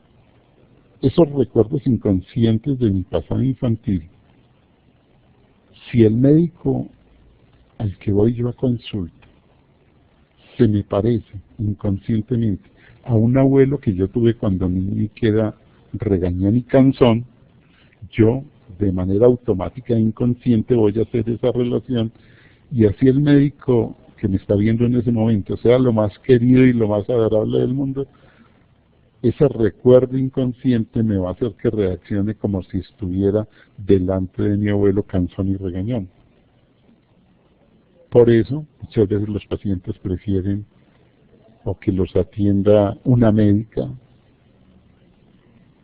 Speaker 2: esos recuerdos inconscientes de mi pasado infantil, si el médico al que voy yo a consulta se me parece inconscientemente a un abuelo que yo tuve cuando niño y que era regañón y cansón, yo de manera automática e inconsciente voy a hacer esa relación, y así el médico que me está viendo en ese momento sea lo más querido y lo más agradable del mundo, ese recuerdo inconsciente me va a hacer que reaccione como si estuviera delante de mi abuelo cansón y regañón. Por eso, muchas veces los pacientes prefieren o que los atienda una médica,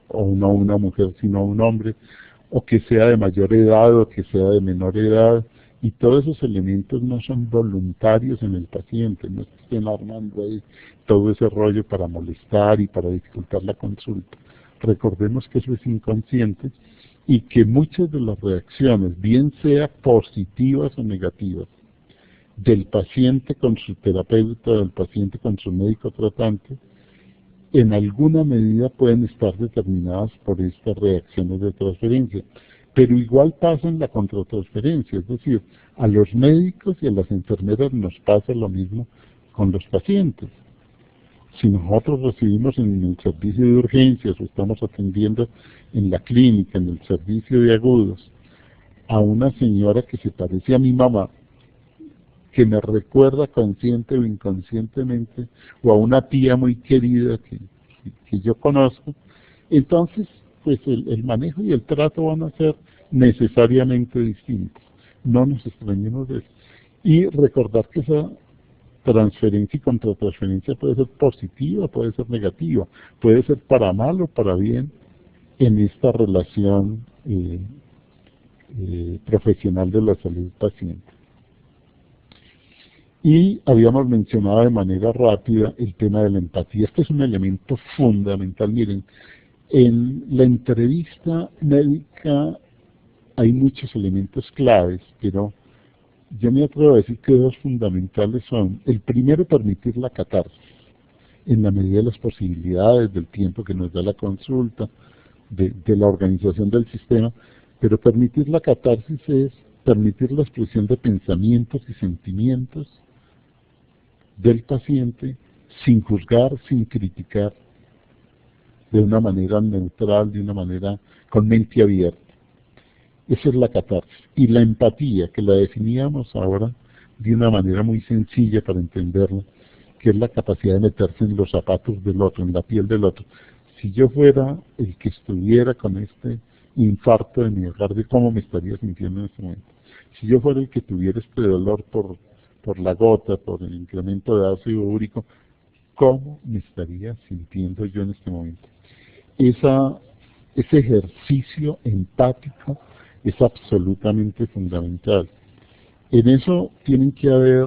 Speaker 2: o no una mujer, sino un hombre, o que sea de mayor edad o que sea de menor edad, y todos esos elementos no son voluntarios en el paciente, no estén armando ahí todo ese rollo para molestar y para dificultar la consulta. Recordemos que eso es inconsciente, y que muchas de las reacciones, bien sea positivas o negativas, del paciente con su terapeuta, del paciente con su médico tratante, en alguna medida pueden estar determinadas por estas reacciones de transferencia. Pero igual pasa en la contratransferencia, es decir, a los médicos y a las enfermeras nos pasa lo mismo con los pacientes. Si nosotros recibimos en el servicio de urgencias o estamos atendiendo en la clínica, en el servicio de agudos, a una señora que se parece a mi mamá, que me recuerda consciente o inconscientemente, o a una tía muy querida que yo conozco, entonces pues el manejo y el trato van a ser necesariamente distintos. No nos extrañemos de eso. Y recordar que esa transferencia y contratransferencia puede ser positiva, puede ser negativa, puede ser para mal o para bien en esta relación profesional de la salud paciente. Y habíamos mencionado de manera rápida el tema de la empatía. Este es un elemento fundamental. Miren, en la entrevista médica hay muchos elementos claves, pero yo me atrevo a decir que dos fundamentales son: el primero, permitir la catarsis, en la medida de las posibilidades, del tiempo que nos da la consulta, de la organización del sistema, pero permitir la catarsis es permitir la expresión de pensamientos y sentimientos del paciente sin juzgar, sin criticar, de una manera neutral, de una manera con mente abierta. Esa es la catarsis. Y la empatía, que la definíamos ahora de una manera muy sencilla para entenderla, que es la capacidad de meterse en los zapatos del otro, en la piel del otro. Si yo fuera el que estuviera con este infarto de miocardio, ¿cómo me estaría sintiendo en este momento? Si yo fuera el que tuviera este dolor por la gota, por el incremento de ácido úrico, ¿cómo me estaría sintiendo yo en este momento? Ese ejercicio empático es absolutamente fundamental. En eso tienen que haber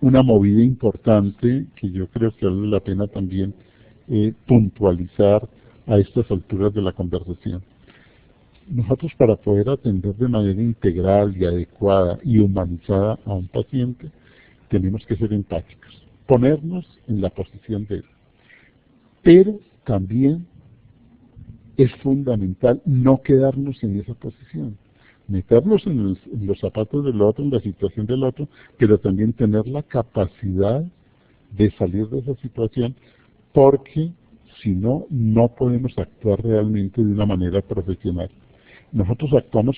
Speaker 2: una movida importante que yo creo que vale la pena también puntualizar a estas alturas de la conversación. Nosotros, para poder atender de manera integral y adecuada y humanizada a un paciente, tenemos que ser empáticos, ponernos en la posición de él. Pero también es fundamental no quedarnos en esa posición, meternos en los zapatos del otro, en la situación del otro, pero también tener la capacidad de salir de esa situación, porque si no, no podemos actuar realmente de una manera profesional. Nosotros actuamos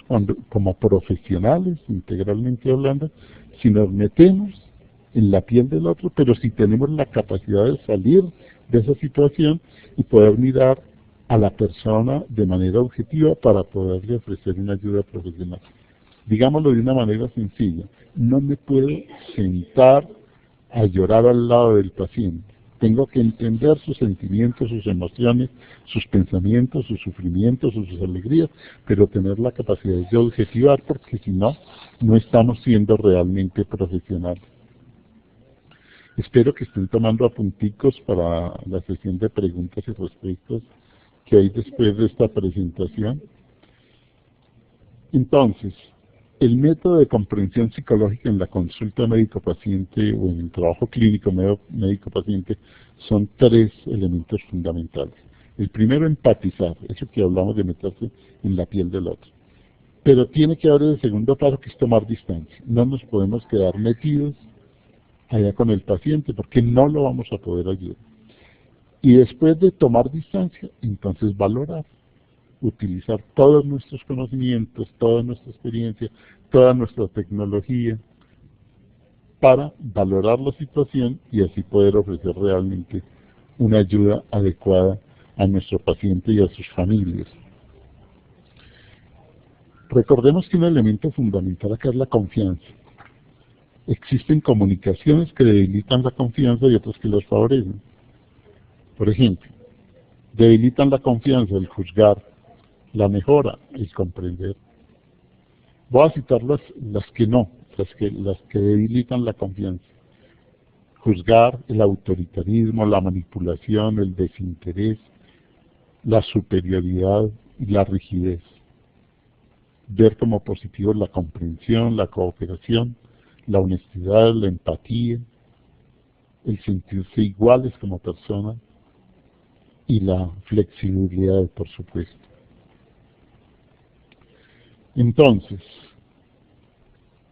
Speaker 2: como profesionales, integralmente hablando, si nos metemos en la piel del otro, pero si tenemos la capacidad de salir de esa situación y poder mirar a la persona de manera objetiva para poderle ofrecer una ayuda profesional. Digámoslo de una manera sencilla, no me puedo sentar a llorar al lado del paciente. Tengo que entender sus sentimientos, sus emociones, sus pensamientos, sus sufrimientos, sus alegrías, pero tener la capacidad de objetivar, porque si no, no estamos siendo realmente profesionales. Espero que estén tomando apunticos para la sesión de preguntas y respuestas que hay después de esta presentación. Entonces, el método de comprensión psicológica en la consulta médico-paciente o en el trabajo clínico médico-paciente son tres elementos fundamentales. El primero, empatizar, eso que hablamos de meterse en la piel del otro. Pero tiene que haber el segundo paso, que es tomar distancia. No nos podemos quedar metidos allá con el paciente porque no lo vamos a poder ayudar. Y después de tomar distancia, entonces valorar, utilizar todos nuestros conocimientos, toda nuestra experiencia, toda nuestra tecnología para valorar la situación y así poder ofrecer realmente una ayuda adecuada a nuestro paciente y a sus familias. Recordemos que un elemento fundamental acá es la confianza. Existen comunicaciones que debilitan la confianza y otras que las favorecen. Por ejemplo, debilitan la confianza el juzgar, la mejora el comprender. Voy a citar las que no, las que debilitan la confianza. Juzgar, el autoritarismo, la manipulación, el desinterés, la superioridad y la rigidez. Ver como positivo la comprensión, la cooperación, la honestidad, la empatía, el sentirse iguales como personas y la flexibilidad, por supuesto. Entonces,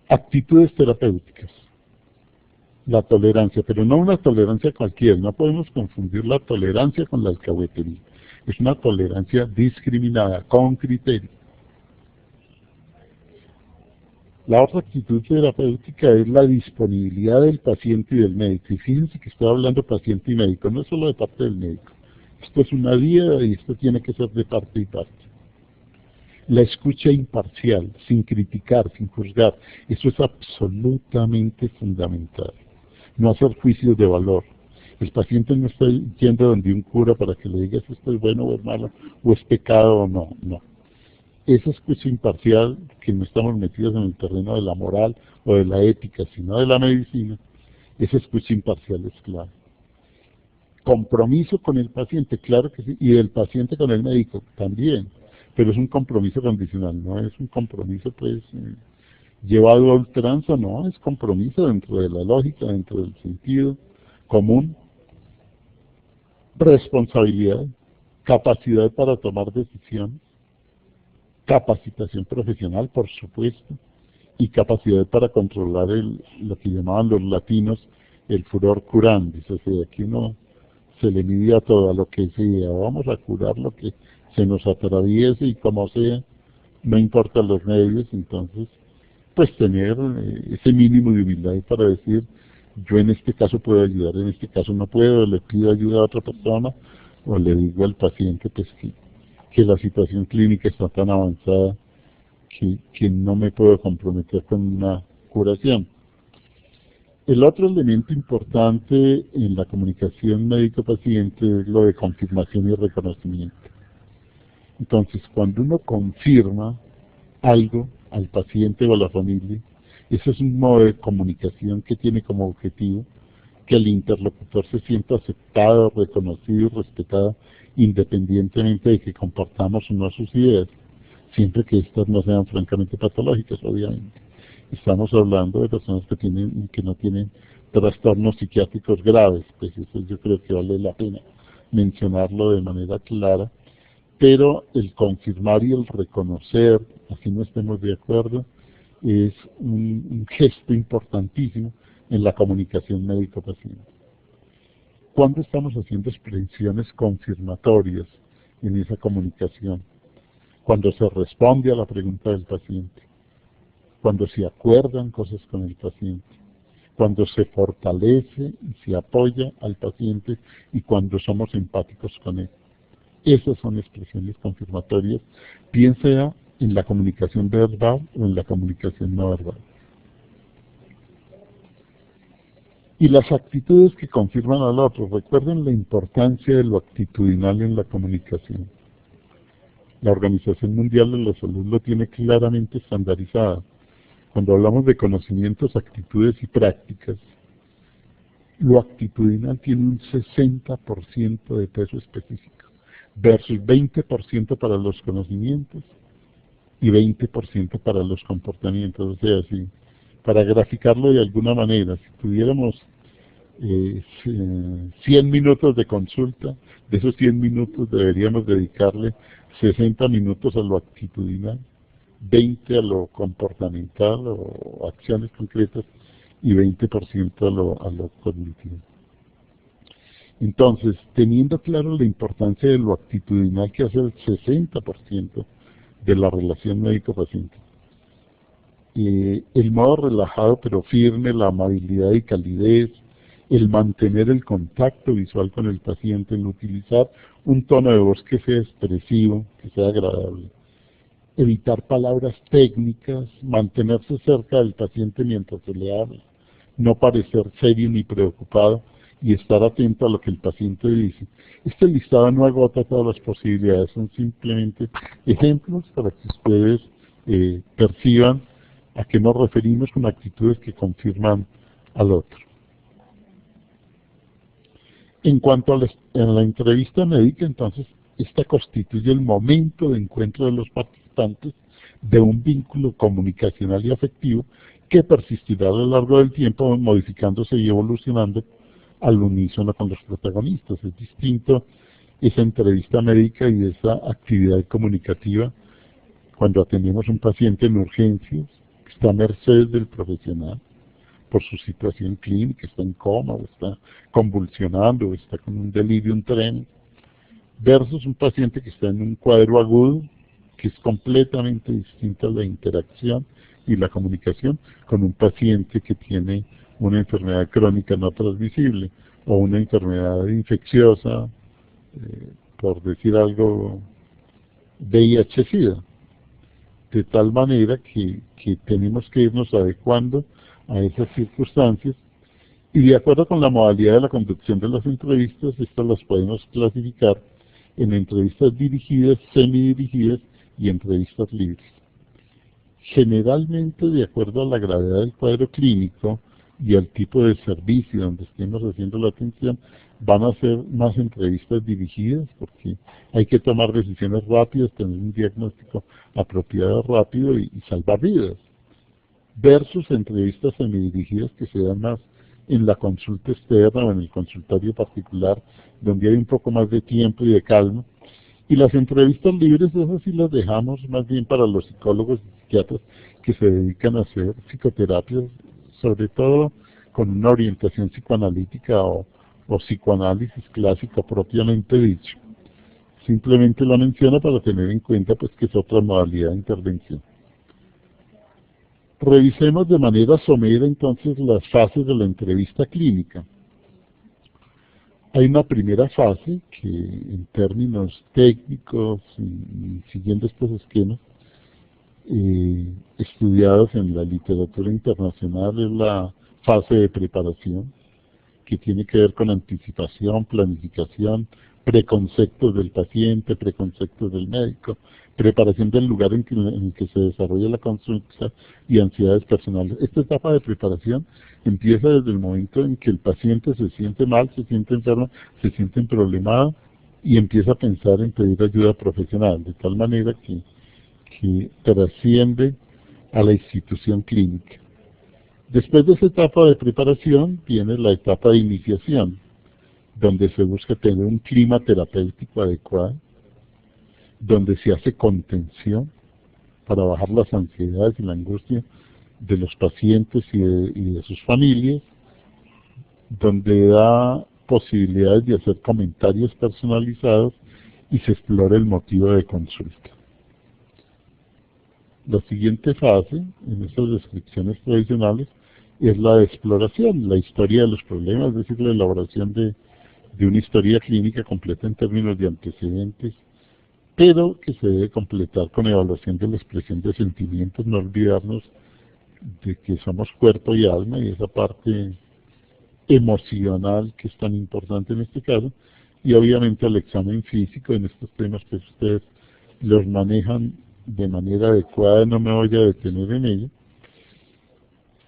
Speaker 2: actitudes terapéuticas. La tolerancia, pero no una tolerancia cualquiera, no podemos confundir la tolerancia con la alcahuetería. Es una tolerancia discriminada, con criterio. La otra actitud terapéutica es la disponibilidad del paciente y del médico. Y fíjense que estoy hablando paciente y médico, no es solo de parte del médico. Esto es una guía y esto tiene que ser de parte y parte. La escucha imparcial, sin criticar, sin juzgar, eso es absolutamente fundamental. No hacer juicios de valor. El paciente no está yendo donde un cura para que le diga si esto es bueno o es malo, o es pecado o no, no. Esa escucha imparcial, que no estamos metidos en el terreno de la moral o de la ética, sino de la medicina, esa escucha imparcial es clave. Compromiso con el paciente, claro que sí, y del paciente con el médico también, pero es un compromiso condicional, no es un compromiso pues llevado a ultranza, no, es compromiso dentro de la lógica, dentro del sentido común, responsabilidad, capacidad para tomar decisiones, capacitación profesional, por supuesto, y capacidad para controlar lo que llamaban los latinos el furor curandis, o sea, que uno se le mide a todo, a lo que sea, vamos a curar lo que se nos atraviese y como sea, no importa los medios. Entonces, pues tener ese mínimo de humildad para decir, yo en este caso puedo ayudar, en este caso no puedo, le pido ayuda a otra persona, o le digo al paciente pues que la situación clínica está tan avanzada que no me puedo comprometer con una curación. El otro elemento importante en la comunicación médico-paciente es lo de confirmación y reconocimiento. Entonces, cuando uno confirma algo al paciente o a la familia, eso es un modo de comunicación que tiene como objetivo que el interlocutor se sienta aceptado, reconocido y respetado, independientemente de que compartamos o no sus ideas, siempre que estas no sean francamente patológicas, obviamente. Estamos hablando de personas que no tienen trastornos psiquiátricos graves, pues eso yo creo que vale la pena mencionarlo de manera clara, pero el confirmar y el reconocer, así no estemos de acuerdo, es un gesto importantísimo en la comunicación médico-paciente. ¿Cuándo estamos haciendo expresiones confirmatorias en esa comunicación? Cuando se responde a la pregunta del paciente, cuando se acuerdan cosas con el paciente, cuando se fortalece y se apoya al paciente y cuando somos empáticos con él. Esas son expresiones confirmatorias, bien sea en la comunicación verbal o en la comunicación no verbal. Y las actitudes que confirman al otro. Recuerden la importancia de lo actitudinal en la comunicación. La Organización Mundial de la Salud lo tiene claramente estandarizado. Cuando hablamos de conocimientos, actitudes y prácticas, lo actitudinal tiene un 60% de peso específico, versus 20% para los conocimientos y 20% para los comportamientos. O sea, si para graficarlo de alguna manera, si tuviéramos 100 minutos de consulta, de esos 100 minutos deberíamos dedicarle 60 minutos a lo actitudinal, 20 a lo comportamental o acciones concretas y 20% a lo cognitivo. Entonces, teniendo claro la importancia de lo actitudinal que hace el 60% de la relación médico-paciente, el modo relajado pero firme, la amabilidad y calidez, el mantener el contacto visual con el paciente, el utilizar un tono de voz que sea expresivo, que sea agradable, evitar palabras técnicas, mantenerse cerca del paciente mientras se le habla, no parecer serio ni preocupado y estar atento a lo que el paciente dice. Este listado no agota todas las posibilidades, son simplemente ejemplos para que ustedes perciban a qué nos referimos con actitudes que confirman al otro. En cuanto a la entrevista médica, entonces, esta constituye el momento de encuentro de los participantes de un vínculo comunicacional y afectivo que persistirá a lo largo del tiempo, modificándose y evolucionando al unísono con los protagonistas. Es distinto esa entrevista médica y esa actividad comunicativa cuando atendemos a un paciente en urgencias, que está a merced del profesional por su situación clínica, está en coma, o está convulsionando, o está con un delirium tremens, versus un paciente que está en un cuadro agudo, que es completamente distinta a la interacción y la comunicación con un paciente que tiene una enfermedad crónica no transmisible, o una enfermedad infecciosa, por decir algo, VIH-Sida. De tal manera que tenemos que irnos adecuando a esas circunstancias, y de acuerdo con la modalidad de la conducción de las entrevistas, estas las podemos clasificar en entrevistas dirigidas, semidirigidas y entrevistas libres. Generalmente, de acuerdo a la gravedad del cuadro clínico y al tipo de servicio donde estemos haciendo la atención, van a ser más entrevistas dirigidas, porque hay que tomar decisiones rápidas, tener un diagnóstico apropiado rápido y salvar vidas, versus entrevistas semidirigidas que se dan más en la consulta externa o en el consultorio particular, donde hay un poco más de tiempo y de calma, Y las entrevistas libres, esas sí las dejamos más bien para los psicólogos y psiquiatras que se dedican a hacer psicoterapias, sobre todo con una orientación psicoanalítica o psicoanálisis clásico propiamente dicho. Simplemente la menciono para tener en cuenta pues que es otra modalidad de intervención. Revisemos de manera somera entonces las fases de la entrevista clínica. Hay una primera fase que en términos técnicos y siguiendo estos esquemas estudiados en la literatura internacional es la fase de preparación, que tiene que ver con anticipación, planificación, preconceptos del paciente, preconceptos del médico, preparación del lugar en el que se desarrolla la consulta y ansiedades personales. Esta etapa de preparación empieza desde el momento en que el paciente se siente mal, se siente enfermo, se siente problemado y empieza a pensar en pedir ayuda profesional, de tal manera que trasciende a la institución clínica. Después de esa etapa de preparación viene la etapa de iniciación, donde se busca tener un clima terapéutico adecuado, donde se hace contención para bajar las ansiedades y la angustia de los pacientes y de sus familias, donde da posibilidades de hacer comentarios personalizados y se explora el motivo de consulta. La siguiente fase, en estas descripciones tradicionales, es la de exploración, la historia de los problemas, es decir, la elaboración de una historia clínica completa en términos de antecedentes, pero que se debe completar con evaluación de la expresión de sentimientos, no olvidarnos de que somos cuerpo y alma y esa parte emocional que es tan importante en este caso, y obviamente el examen físico en estos temas que ustedes los manejan de manera adecuada, no me voy a detener en ello,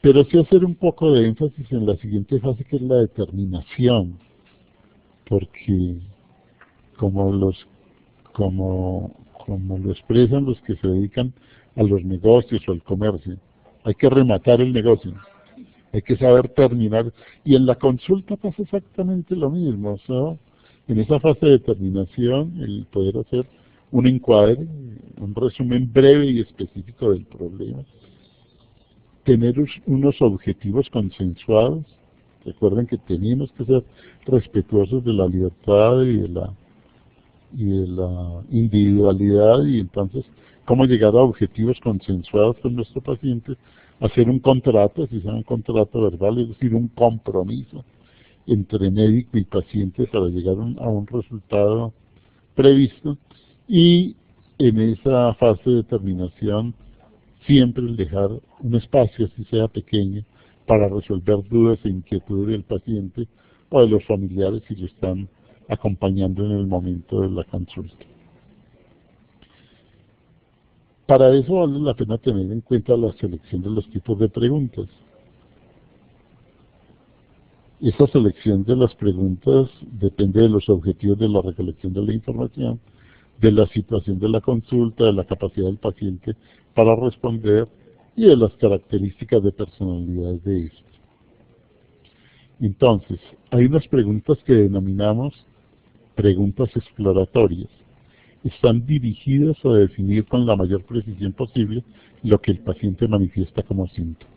Speaker 2: pero sí hacer un poco de énfasis en la siguiente fase que es la determinación, porque como lo expresan los que se dedican a los negocios o al comercio, hay que rematar el negocio, hay que saber terminar, y en la consulta pasa exactamente lo mismo, ¿no? En esa fase de determinación, el poder hacer un encuadre, un resumen breve y específico del problema, tener unos objetivos consensuados. Recuerden que tenemos que ser respetuosos de la libertad y de la individualidad, y entonces cómo llegar a objetivos consensuados con nuestro paciente, hacer un contrato, si sea un contrato verbal, es decir, un compromiso entre médico y paciente para llegar a un resultado previsto, y en esa fase de determinación siempre dejar un espacio, así sea pequeño, para resolver dudas e inquietudes del paciente o de los familiares si lo están acompañando en el momento de la consulta. Para eso vale la pena tener en cuenta la selección de los tipos de preguntas. Esa selección de las preguntas depende de los objetivos de la recolección de la información, de la situación de la consulta, de la capacidad del paciente para responder y de las características de personalidad de éste. Entonces, hay unas preguntas que denominamos preguntas exploratorias. Están dirigidas a definir con la mayor precisión posible lo que el paciente manifiesta como síntoma.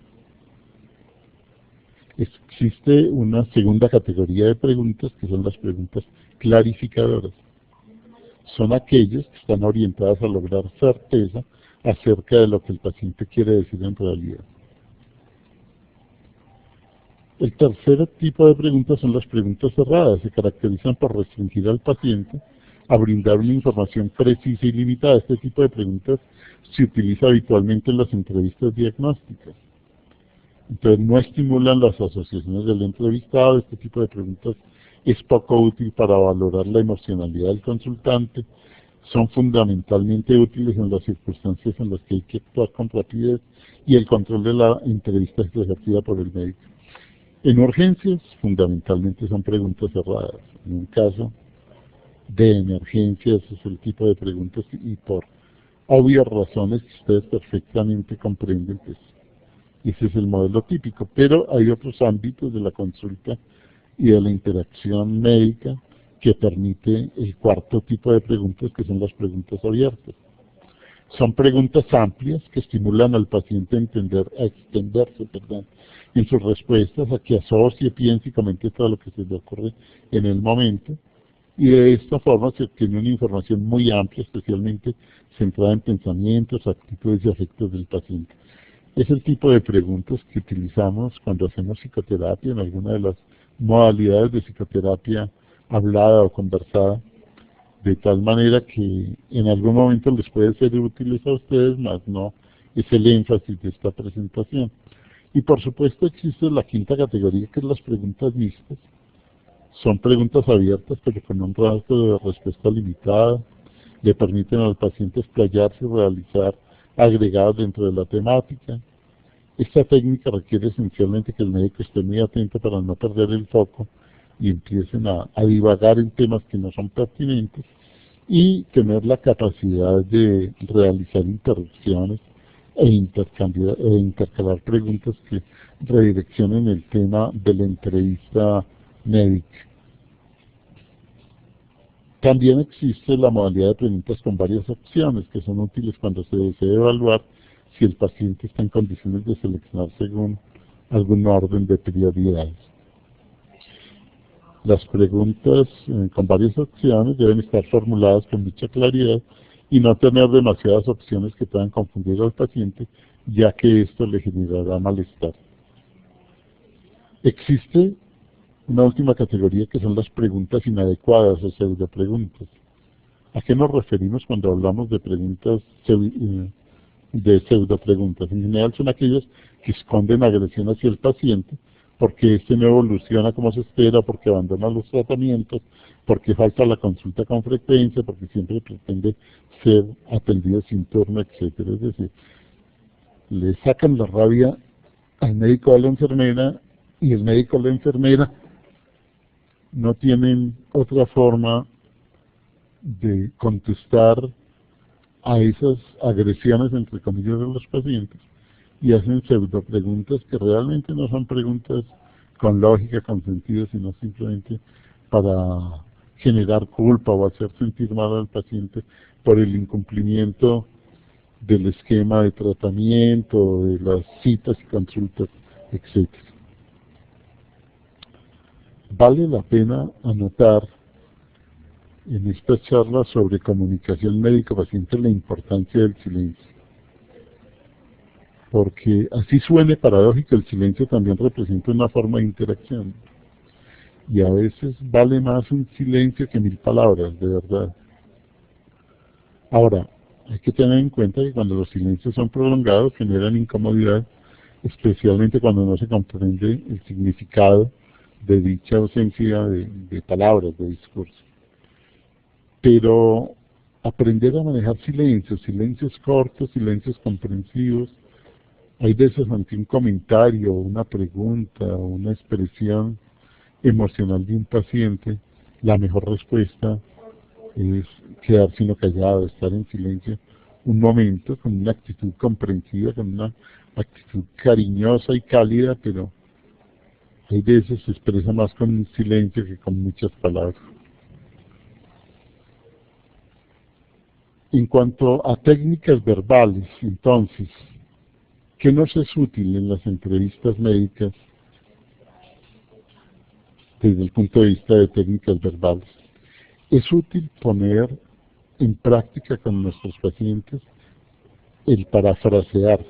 Speaker 2: Existe una segunda categoría de preguntas que son las preguntas clarificadoras. Son aquellas que están orientadas a lograr certeza acerca de lo que el paciente quiere decir en realidad. El tercer tipo de preguntas son las preguntas cerradas. Se caracterizan por restringir al paciente a brindar una información precisa y limitada. Este tipo de preguntas se utiliza habitualmente en las entrevistas diagnósticas. Entonces no estimulan las asociaciones del entrevistado. Este tipo de preguntas es poco útil para valorar la emocionalidad del consultante. Son fundamentalmente útiles en las circunstancias en las que hay que actuar con rapidez y el control de la entrevista es ejercida por el médico. En urgencias, fundamentalmente son preguntas cerradas. En un caso de emergencia, ese es el tipo de preguntas y por obvias razones que ustedes perfectamente comprenden, pues ese es el modelo típico. Pero hay otros ámbitos de la consulta y de la interacción médica que permite el cuarto tipo de preguntas, que son las preguntas abiertas. Son preguntas amplias que estimulan al paciente a extenderse en sus respuestas, a que asocie, piense y comente todo lo que se le ocurre en el momento. Y de esta forma se obtiene una información muy amplia, especialmente centrada en pensamientos, actitudes y afectos del paciente. Es el tipo de preguntas que utilizamos cuando hacemos psicoterapia en alguna de las modalidades de psicoterapia hablada o conversada, de tal manera que en algún momento les puede ser útiles a ustedes, más no es el énfasis de esta presentación. Y por supuesto existe la quinta categoría, que es las preguntas mixtas. Son preguntas abiertas, pero con un rango de respuesta limitada, le permiten al paciente explayarse y realizar agregados dentro de la temática. Esta técnica requiere esencialmente que el médico esté muy atento para no perder el foco y empiecen a divagar en temas que no son pertinentes, y tener la capacidad de realizar interrupciones e intercalar preguntas que redireccionen el tema de la entrevista médica. También existe la modalidad de preguntas con varias opciones, que son útiles cuando se desea evaluar si el paciente está en condiciones de seleccionar según algún orden de prioridades. Las preguntas con varias opciones deben estar formuladas con mucha claridad y no tener demasiadas opciones que puedan confundir al paciente, ya que esto le generará malestar. Existe una última categoría, que son las preguntas inadecuadas o pseudopreguntas. ¿A qué nos referimos cuando hablamos de preguntas de pseudopreguntas? En general son aquellas que esconden agresión hacia el paciente, porque este no evoluciona como se espera, porque abandona los tratamientos, porque falta la consulta con frecuencia, porque siempre pretende ser atendido sin turno, etcétera. Es decir, le sacan la rabia al médico o a la enfermera, y el médico o la enfermera no tienen otra forma de contestar a esas agresiones, entre comillas, de los pacientes, y hacen pseudo preguntas que realmente no son preguntas con lógica, con sentido, sino simplemente para generar culpa o hacer sentir mal al paciente por el incumplimiento del esquema de tratamiento, de las citas y consultas, etc. Vale la pena anotar en esta charla sobre comunicación médico-paciente la importancia del silencio. Porque así suene paradójico, el silencio también representa una forma de interacción. Y a veces vale más un silencio que 1000 palabras, de verdad. Ahora, hay que tener en cuenta que cuando los silencios son prolongados generan incomodidad, especialmente cuando no se comprende el significado de dicha ausencia de palabras, de discurso. Pero aprender a manejar silencios cortos, silencios comprensivos. Hay veces ante un comentario, una pregunta, una expresión emocional de un paciente, la mejor respuesta es quedarse uno callado, estar en silencio un momento, con una actitud comprensiva, con una actitud cariñosa y cálida, pero hay veces se expresa más con un silencio que con muchas palabras. En cuanto a técnicas verbales, entonces, ¿qué nos es útil en las entrevistas médicas desde el punto de vista de técnicas verbales? Es útil poner en práctica con nuestros pacientes el parafrasear.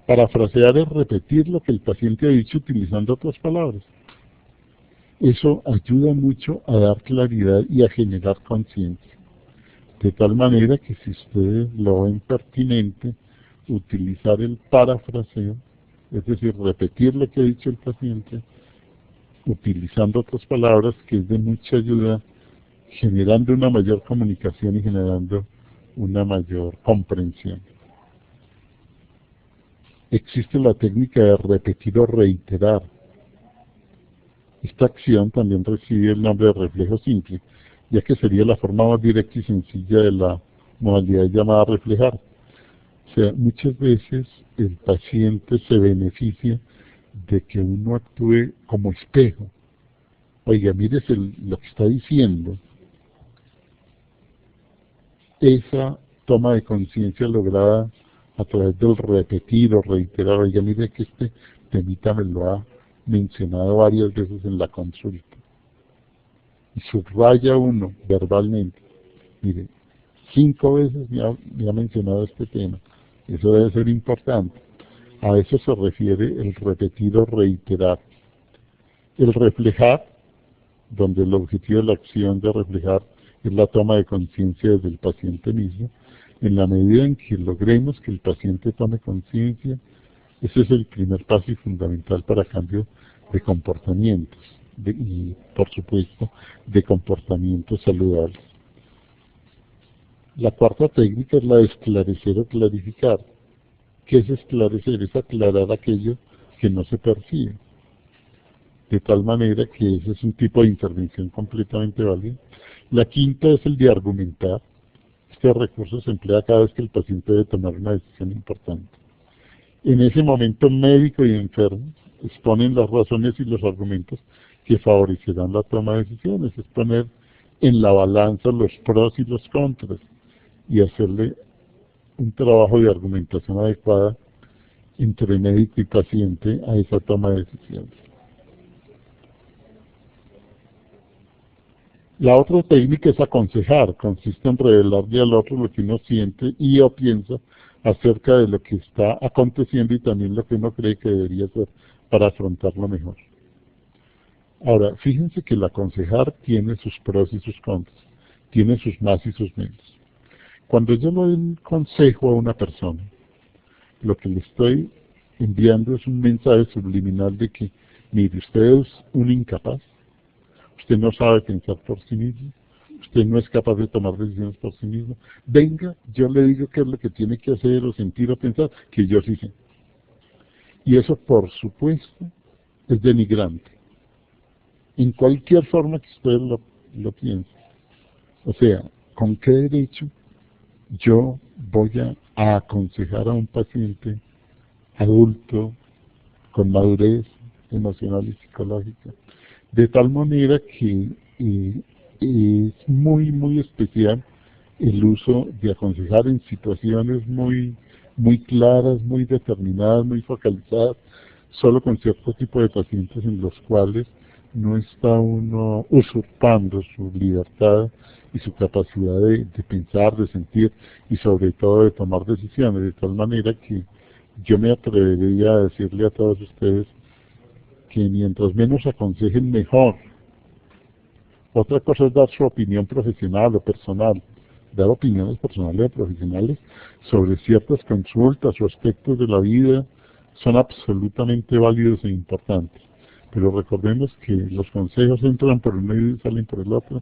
Speaker 2: Parafrasear es repetir lo que el paciente ha dicho utilizando otras palabras. Eso ayuda mucho a dar claridad y a generar conciencia. De tal manera que si ustedes lo ven pertinente, utilizar el parafraseo, es decir, repetir lo que ha dicho el paciente, utilizando otras palabras, que es de mucha ayuda, generando una mayor comunicación y generando una mayor comprensión. Existe la técnica de repetir o reiterar. Esta acción también recibe el nombre de reflejo simple, ya que sería la forma más directa y sencilla de la modalidad llamada reflejar. O sea, muchas veces el paciente se beneficia de que uno actúe como espejo. oiga, mire lo que está diciendo, esa toma de conciencia lograda a través del repetir o reiterar, oiga, mire que este temita me lo ha mencionado varias veces en la consulta. Y subraya uno verbalmente, mire, 5 veces me ha mencionado este tema. Eso debe ser importante. A eso se refiere el repetir o reiterar. El reflejar, donde el objetivo de la acción de reflejar es la toma de conciencia desde el paciente mismo. En la medida en que logremos que el paciente tome conciencia, ese es el primer paso y fundamental para cambio de comportamientos y, por supuesto, de comportamientos saludables. La cuarta técnica es la de esclarecer o clarificar. ¿Qué es esclarecer? Es aclarar aquello que no se percibe. De tal manera que ese es un tipo de intervención completamente válido. La quinta es el de argumentar. Este recurso se emplea cada vez que el paciente debe tomar una decisión importante. En ese momento, médico y enfermo exponen las razones y los argumentos que favorecerán la toma de decisiones. Es poner en la balanza los pros y los contras y hacerle un trabajo de argumentación adecuada entre médico y paciente a esa toma de decisiones. La otra técnica es aconsejar, consiste en revelarle al otro lo que uno siente y o piensa acerca de lo que está aconteciendo y también lo que uno cree que debería hacer para afrontarlo mejor. Ahora, fíjense que el aconsejar tiene sus pros y sus contras, tiene sus más y sus menos. Cuando yo le doy un consejo a una persona, lo que le estoy enviando es un mensaje subliminal de que, mire, usted es un incapaz, usted no sabe pensar por sí mismo, usted no es capaz de tomar decisiones por sí mismo. Venga, yo le digo qué es lo que tiene que hacer o sentir o pensar, que yo sí sé. Y eso, por supuesto, es denigrante. En cualquier forma que usted lo piense. O sea, ¿con qué derecho yo voy a aconsejar a un paciente adulto con madurez emocional y psicológica? De tal manera que es muy, muy especial el uso de aconsejar en situaciones muy claras, muy determinadas, muy focalizadas, solo con cierto tipo de pacientes en los cuales no está uno usurpando su libertad y su capacidad de pensar, de sentir y sobre todo de tomar decisiones, de tal manera que yo me atrevería a decirle a todos ustedes que mientras menos aconsejen, mejor. Otra cosa es dar su opinión profesional o personal, dar opiniones personales o profesionales sobre ciertas consultas o aspectos de la vida son absolutamente válidos e importantes. Pero recordemos que los consejos entran por uno y salen por el otro,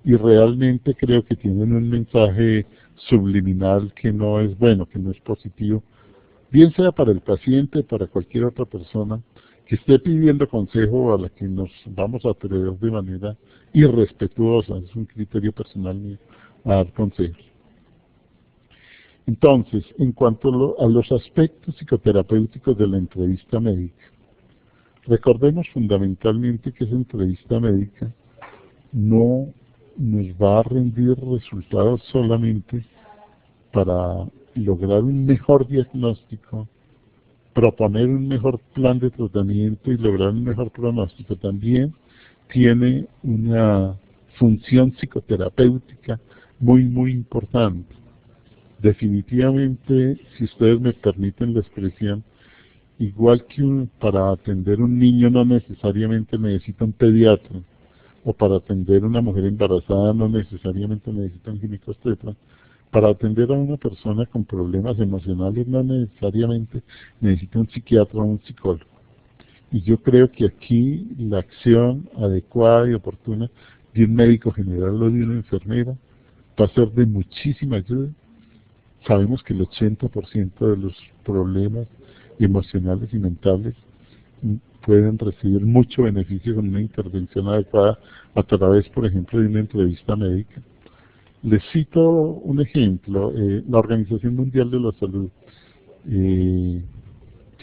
Speaker 2: y realmente creo que tienen un mensaje subliminal que no es bueno, que no es positivo, bien sea para el paciente, para cualquier otra persona que esté pidiendo consejo a la que nos vamos a atrever de manera irrespetuosa, es un criterio personal mío, a dar consejos. Entonces, en cuanto a los aspectos psicoterapéuticos de la entrevista médica, recordemos fundamentalmente que esa entrevista médica no nos va a rendir resultados solamente para lograr un mejor diagnóstico, proponer un mejor plan de tratamiento y lograr un mejor pronóstico. También tiene una función psicoterapéutica muy, muy importante. Definitivamente, si ustedes me permiten la expresión, igual que para atender un niño no necesariamente necesita un pediatra, o para atender a una mujer embarazada no necesariamente necesita un ginecobstetra, para atender a una persona con problemas emocionales no necesariamente necesita un psiquiatra o un psicólogo. Y yo creo que aquí la acción adecuada y oportuna de un médico general o de una enfermera va a ser de muchísima ayuda. Sabemos que el 80% de los problemas emocionales y mentales pueden recibir mucho beneficio con una intervención adecuada a través, por ejemplo, de una entrevista médica. Les cito un ejemplo. La Organización Mundial de la Salud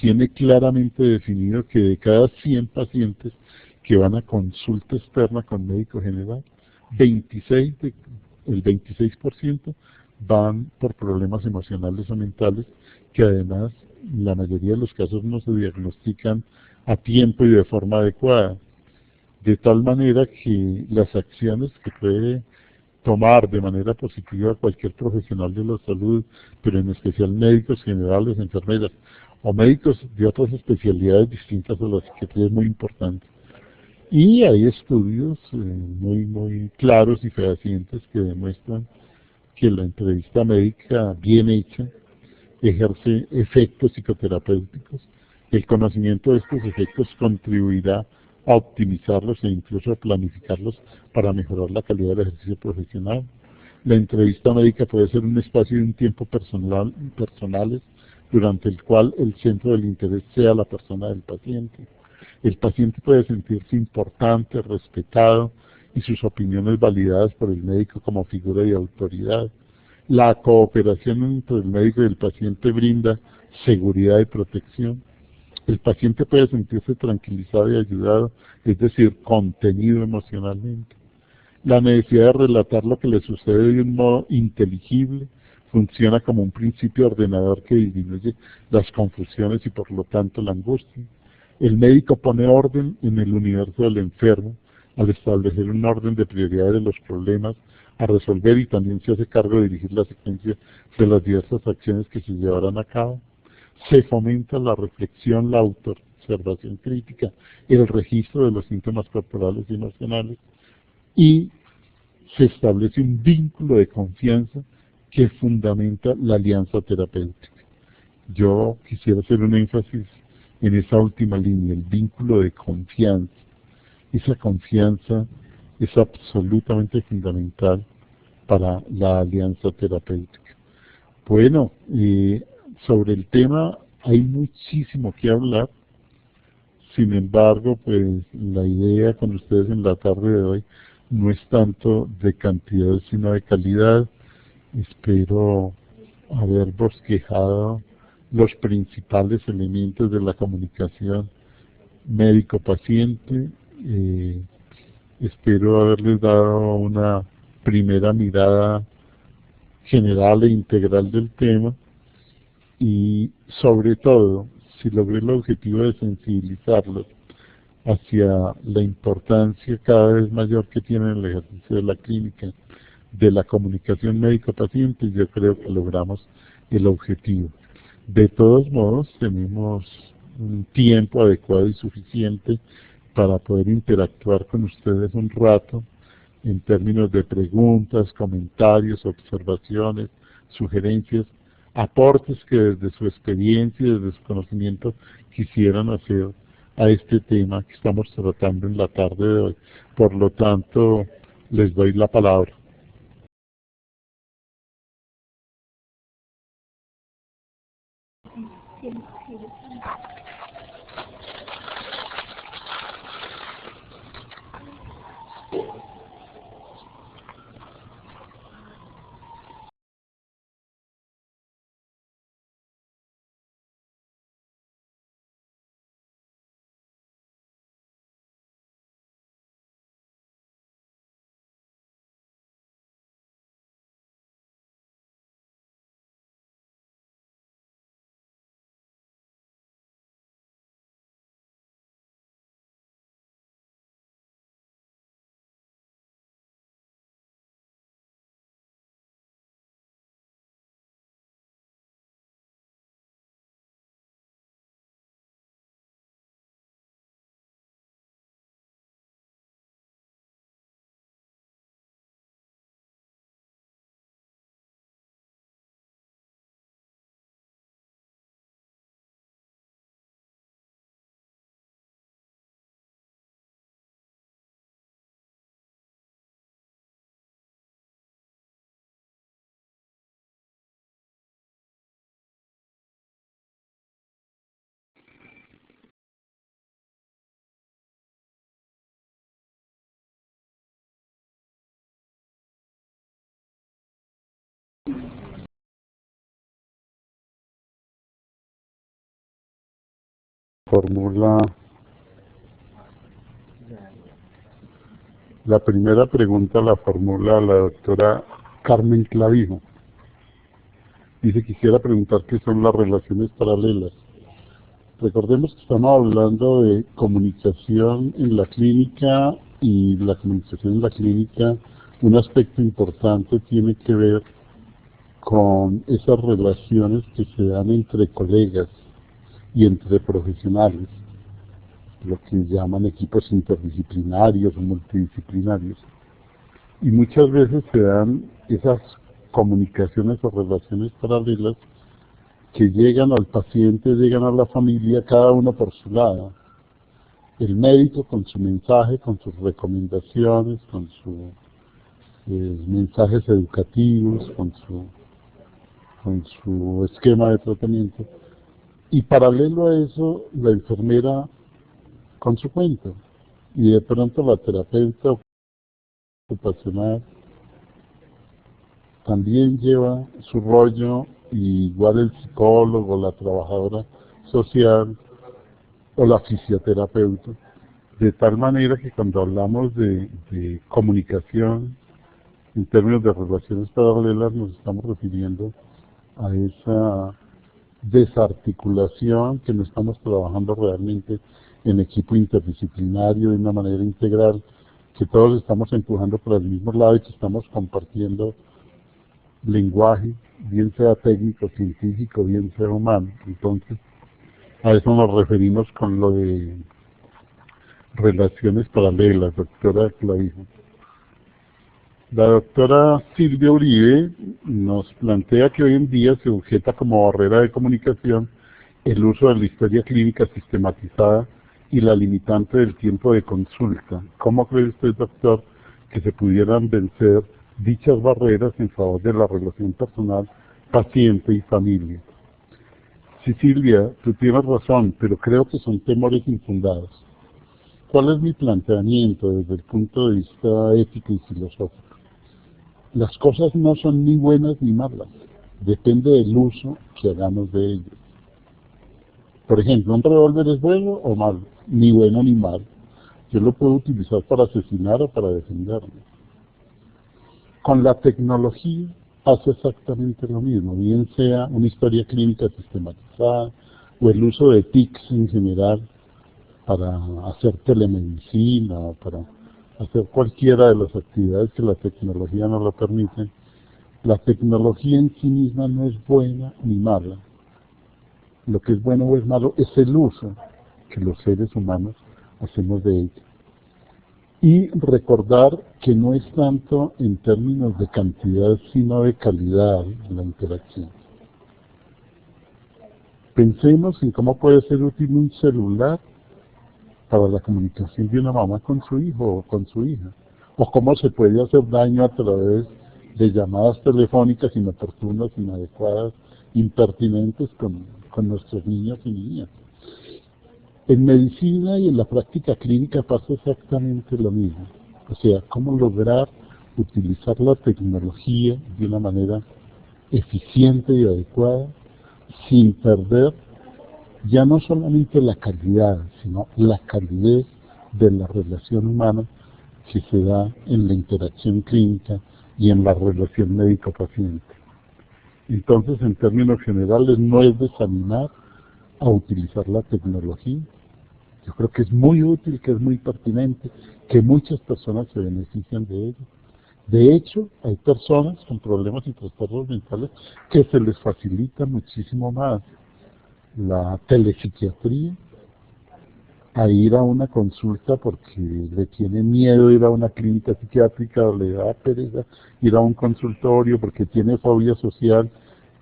Speaker 2: tiene claramente definido que de cada 100 pacientes que van a consulta externa con médico general, 26 el 26% van por problemas emocionales o mentales que además en la mayoría de los casos no se diagnostican a tiempo y de forma adecuada. De tal manera que las acciones que puede tomar de manera positiva cualquier profesional de la salud, pero en especial médicos generales, enfermeras o médicos de otras especialidades distintas a la psiquiatría es muy importante. Y hay estudios muy claros y fehacientes que demuestran que la entrevista médica bien hecha ejerce efectos psicoterapéuticos. El conocimiento de estos efectos contribuirá a optimizarlos e incluso a planificarlos para mejorar la calidad del ejercicio profesional. La entrevista médica puede ser un espacio y un tiempo personales durante el cual el centro del interés sea la persona del paciente. El paciente puede sentirse importante, respetado y sus opiniones validadas por el médico como figura de autoridad. La cooperación entre el médico y el paciente brinda seguridad y protección. El paciente puede sentirse tranquilizado y ayudado, es decir, contenido emocionalmente. La necesidad de relatar lo que le sucede de un modo inteligible funciona como un principio ordenador que disminuye las confusiones y por lo tanto la angustia. El médico pone orden en el universo del enfermo al establecer un orden de prioridades de los problemas a resolver y también se hace cargo de dirigir la secuencia de las diversas acciones que se llevarán a cabo. Se fomenta la reflexión, la autoobservación crítica, el registro de los síntomas corporales y emocionales y se establece un vínculo de confianza que fundamenta la alianza terapéutica. Yo quisiera hacer un énfasis en esa última línea, el vínculo de confianza. Esa confianza es absolutamente fundamental para la alianza terapéutica. Bueno, sobre el tema hay muchísimo que hablar, sin embargo, pues la idea con ustedes en la tarde de hoy no es tanto de cantidad, sino de calidad. Espero haber bosquejado los principales elementos de la comunicación médico-paciente. Espero haberles dado una primera mirada general e integral del tema y sobre todo, si logré el objetivo de sensibilizarlos hacia la importancia cada vez mayor que tiene el ejercicio de la clínica, de la comunicación médico-paciente, yo creo que logramos el objetivo. De todos modos, tenemos un tiempo adecuado y suficiente para poder interactuar con ustedes un rato en términos de preguntas, comentarios, observaciones, sugerencias, aportes que desde su experiencia y desde su conocimiento quisieran hacer a este tema que estamos tratando en la tarde de hoy. Por lo tanto, les doy la palabra. Formula La primera pregunta la formula la doctora Carmen Clavijo. Dice, quisiera preguntar qué son las relaciones paralelas. Recordemos que estamos hablando de comunicación en la clínica, y la comunicación en la clínica, un aspecto importante tiene que ver con esas relaciones que se dan entre colegas y entre profesionales, lo que llaman equipos interdisciplinarios o multidisciplinarios. Y muchas veces se dan esas comunicaciones o relaciones paralelas que llegan al paciente, llegan a la familia, cada uno por su lado. El médico con su mensaje, con sus recomendaciones, con sus mensajes educativos, con su esquema de tratamiento. Y paralelo a eso, la enfermera con su cuento. Y de pronto la terapeuta ocupacional también lleva su rollo, y igual el psicólogo, la trabajadora social o la fisioterapeuta, de tal manera que cuando hablamos de comunicación en términos de relaciones paralelas nos estamos refiriendo a esa desarticulación, que no estamos trabajando realmente en equipo interdisciplinario de una manera integral, que todos estamos empujando por el mismo lado y que estamos compartiendo lenguaje, bien sea técnico, científico, bien sea humano. Entonces, a eso nos referimos con lo de relaciones paralelas, doctora Clavijo. La doctora Silvia Uribe nos plantea que hoy en día se objeta como barrera de comunicación el uso de la historia clínica sistematizada y la limitante del tiempo de consulta. ¿Cómo cree usted, doctor, que se pudieran vencer dichas barreras en favor de la relación personal, paciente y familia? Sí, Silvia, tú tienes razón, pero creo que son temores infundados. ¿Cuál es mi planteamiento desde el punto de vista ético y filosófico? Las cosas no son ni buenas ni malas, depende del uso que hagamos de ellas. Por ejemplo, ¿un revólver es bueno o malo? Ni bueno ni malo. Yo lo puedo utilizar para asesinar o para defenderme. Con la tecnología pasa exactamente lo mismo, bien sea una historia clínica sistematizada o el uso de TICs en general para hacer telemedicina o para hacer cualquiera de las actividades que la tecnología nos lo permite. La tecnología en sí misma no es buena ni mala. Lo que es bueno o es malo es el uso que los seres humanos hacemos de ella. Y recordar que no es tanto en términos de cantidad, sino de calidad la interacción. Pensemos en cómo puede ser útil un celular para la comunicación de una mamá con su hijo o con su hija, o cómo se puede hacer daño a través de llamadas telefónicas inoportunas, inadecuadas, impertinentes con nuestros niños y niñas. En medicina y en la práctica clínica pasa exactamente lo mismo. O sea, cómo lograr utilizar la tecnología de una manera eficiente y adecuada, sin perder ya no solamente la calidad, sino la calidez de la relación humana que se da en la interacción clínica y en la relación médico-paciente. Entonces, en términos generales, no es desanimar a utilizar la tecnología. Yo creo que es muy útil, que es muy pertinente, que muchas personas se benefician de ello. De hecho, hay personas con problemas y trastornos mentales que se les facilita muchísimo más la telepsiquiatría a ir a una consulta porque le tiene miedo ir a una clínica psiquiátrica, o le da pereza ir a un consultorio porque tiene fobia social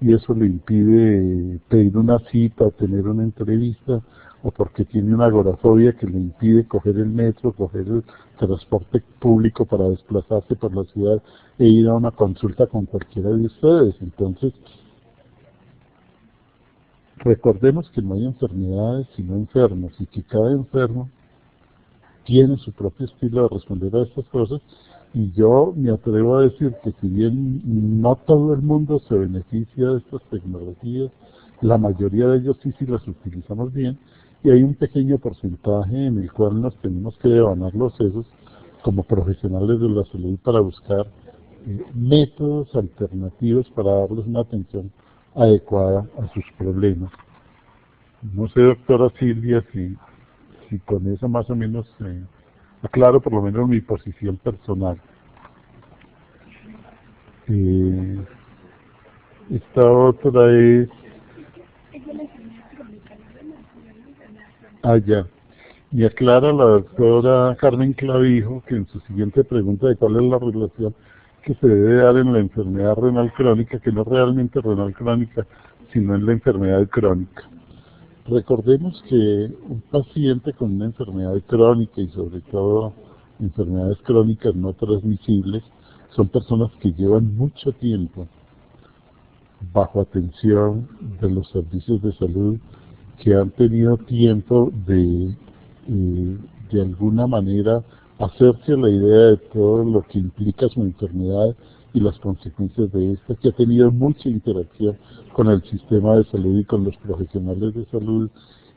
Speaker 2: y eso le impide pedir una cita o tener una entrevista, o porque tiene una agorafobia que le impide coger el metro, coger el transporte público para desplazarse por la ciudad e ir a una consulta con cualquiera de ustedes. Entonces, recordemos que no hay enfermedades sino enfermos, y que cada enfermo tiene su propio estilo de responder a estas cosas, y yo me atrevo a decir que si bien no todo el mundo se beneficia de estas tecnologías, la mayoría de ellos sí las utilizamos bien, y hay un pequeño porcentaje en el cual nos tenemos que devanar los sesos como profesionales de la salud para buscar métodos alternativos para darles una atención adecuada a sus problemas. No sé, doctora Silvia, si con eso más o menos aclaro por lo menos mi posición personal. Esta otra es... ya. Y aclara la doctora Carmen Clavijo que en su siguiente pregunta de cuál es la relación que se debe dar en la enfermedad renal crónica, que no es realmente renal crónica, sino en la enfermedad crónica. Recordemos que un paciente con una enfermedad crónica y sobre todo enfermedades crónicas no transmisibles son personas que llevan mucho tiempo bajo atención de los servicios de salud, que han tenido tiempo de alguna manera hacerse a la idea de todo lo que implica su enfermedad y las consecuencias de esta, que ha tenido mucha interacción con el sistema de salud y con los profesionales de salud,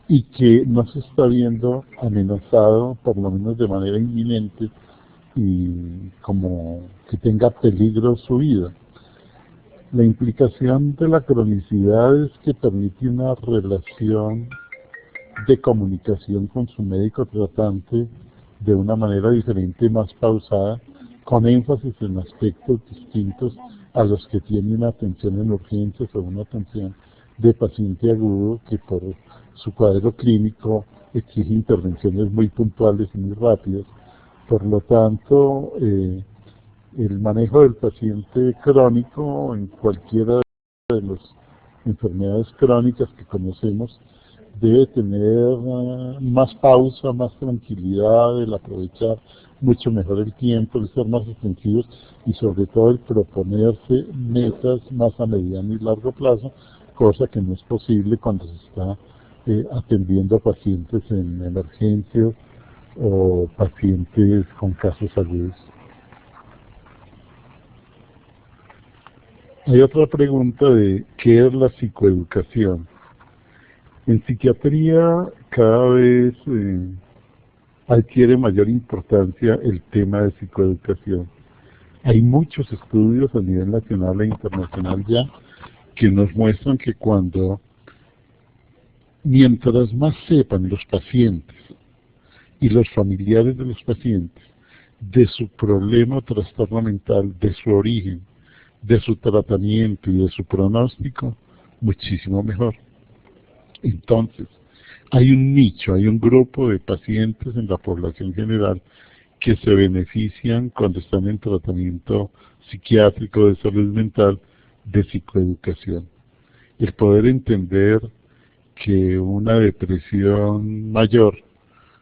Speaker 2: y que no se está viendo amenazado, por lo menos de manera inminente, y como que tenga peligro su vida. La implicación de la cronicidad es que permite una relación de comunicación con su médico tratante de una manera diferente, más pausada, con énfasis en aspectos distintos a los que tiene una atención en urgencias o una atención de paciente agudo, que por su cuadro clínico exige intervenciones muy puntuales y muy rápidas. Por lo tanto, el manejo del paciente crónico en cualquiera de las enfermedades crónicas que conocemos debe tener más pausa, más tranquilidad, el aprovechar mucho mejor el tiempo, el ser más extensivos y sobre todo el proponerse metas más a mediano y largo plazo, cosa que no es posible cuando se está atendiendo a pacientes en emergencias o pacientes con casos agudos. Hay otra pregunta de ¿qué es la psicoeducación? En psiquiatría cada vez adquiere mayor importancia el tema de psicoeducación. Hay muchos estudios a nivel nacional e internacional ya que nos muestran que mientras más sepan los pacientes y los familiares de los pacientes de su problema o trastorno mental, de su origen, de su tratamiento y de su pronóstico, muchísimo mejor. Entonces, hay un nicho, hay un grupo de pacientes en la población general que se benefician cuando están en tratamiento psiquiátrico de salud mental de psicoeducación. El poder entender que una depresión mayor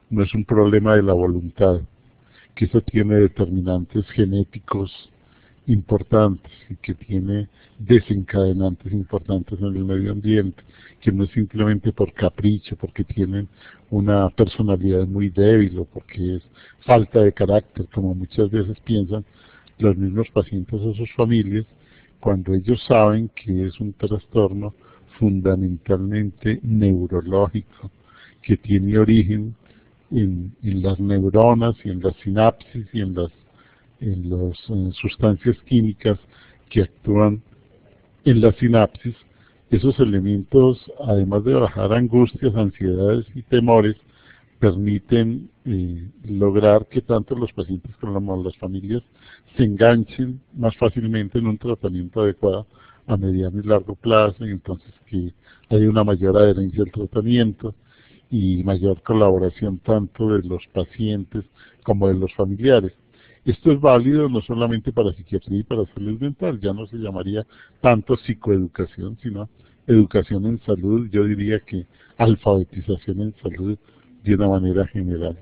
Speaker 2: no es un problema de la voluntad, que eso tiene determinantes genéticos importantes y que tiene desencadenantes importantes en el medio ambiente, que no es simplemente por capricho, porque tienen una personalidad muy débil o porque es falta de carácter, como muchas veces piensan los mismos pacientes o sus familias, cuando ellos saben que es un trastorno fundamentalmente neurológico, que tiene origen en las neuronas y en las sinapsis y en las sustancias químicas que actúan en la sinapsis. Esos elementos, además de bajar angustias, ansiedades y temores, permiten lograr que tanto los pacientes como las familias se enganchen más fácilmente en un tratamiento adecuado a mediano y largo plazo, y entonces que haya una mayor adherencia al tratamiento y mayor colaboración tanto de los pacientes como de los familiares. Esto es válido no solamente para psiquiatría y para salud mental, ya no se llamaría tanto psicoeducación, sino educación en salud, yo diría que alfabetización en salud de una manera general.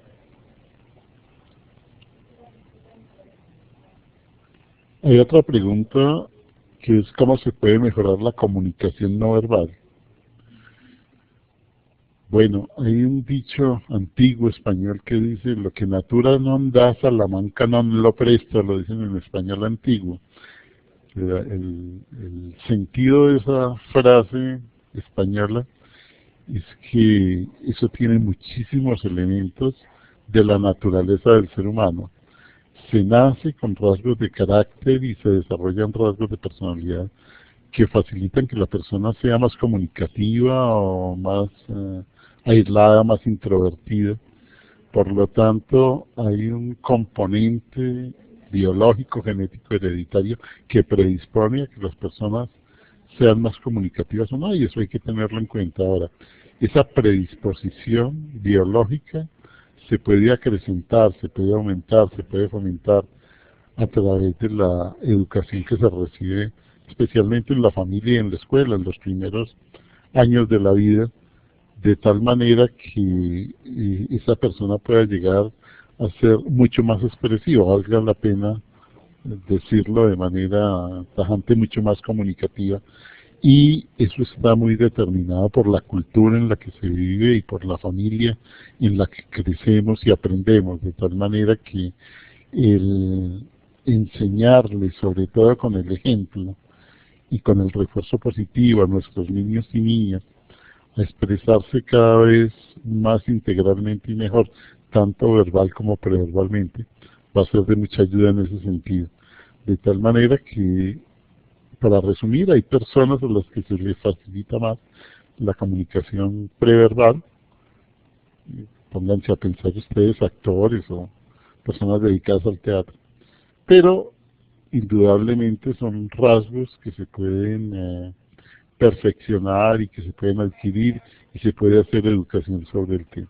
Speaker 2: Hay otra pregunta que es ¿cómo se puede mejorar la comunicación no verbal? Bueno, hay un dicho antiguo español que dice lo que natura non da, Salamanca non lo presta, lo dicen en español antiguo. El sentido de esa frase española es que eso tiene muchísimos elementos de la naturaleza del ser humano. se nace con rasgos de carácter y se desarrollan rasgos de personalidad que facilitan que la persona sea más comunicativa o más aislada, más introvertida. Por lo tanto, hay un componente biológico, genético, hereditario, que predispone a que las personas sean más comunicativas o no, y eso hay que tenerlo en cuenta. Ahora, esa predisposición biológica se puede acrecentar, se puede aumentar, se puede fomentar a través de la educación que se recibe, especialmente en la familia y en la escuela, en los primeros años de la vida, de tal manera que esa persona pueda llegar a ser mucho más expresiva, valga la pena decirlo de manera tajante, mucho más comunicativa, y eso está muy determinado por la cultura en la que se vive y por la familia en la que crecemos y aprendemos, de tal manera que el enseñarle, sobre todo con el ejemplo y con el refuerzo positivo a nuestros niños y niñas, a expresarse cada vez más integralmente y mejor, tanto verbal como preverbalmente, va a ser de mucha ayuda en ese sentido. De tal manera que, para resumir, hay personas a las que se les facilita más la comunicación preverbal. Pónganse a pensar ustedes, actores o personas dedicadas al teatro. Pero, indudablemente, son rasgos que se pueden perfeccionar y que se pueden adquirir y se puede hacer educación sobre el tema.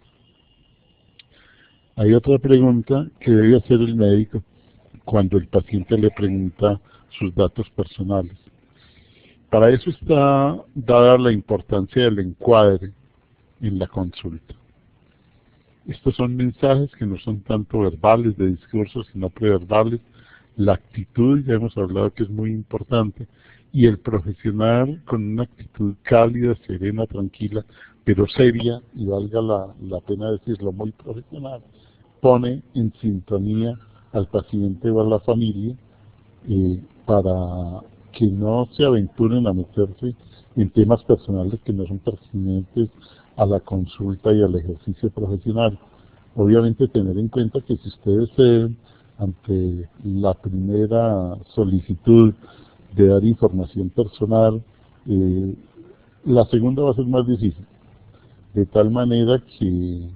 Speaker 2: Hay otra pregunta que debe hacer el médico cuando el paciente le pregunta sus datos personales. Para eso está dada la importancia del encuadre en la consulta. Estos son mensajes que no son tanto verbales de discursos, sino preverbales. La actitud, ya hemos hablado que es muy importante, y el profesional con una actitud cálida, serena, tranquila, pero seria, y valga la pena decirlo, muy profesional, pone en sintonía al paciente o a la familia para que no se aventuren a meterse en temas personales que no son pertinentes a la consulta y al ejercicio profesional. Obviamente tener en cuenta que si ustedes ante la primera solicitud de dar información personal, la segunda va a ser más difícil, de tal manera que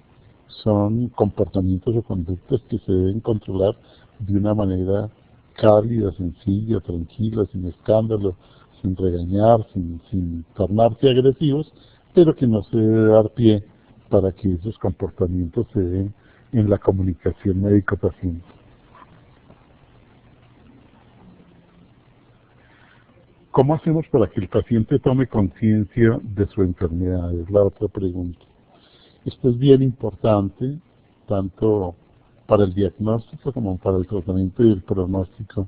Speaker 2: son comportamientos o conductas que se deben controlar de una manera cálida, sencilla, tranquila, sin escándalo, sin regañar, sin tornarse agresivos, pero que no se debe dar pie para que esos comportamientos se den en la comunicación médico-paciente. ¿Cómo hacemos para que el paciente tome conciencia de su enfermedad? Es la otra pregunta. Esto es bien importante, tanto para el diagnóstico como para el tratamiento y el pronóstico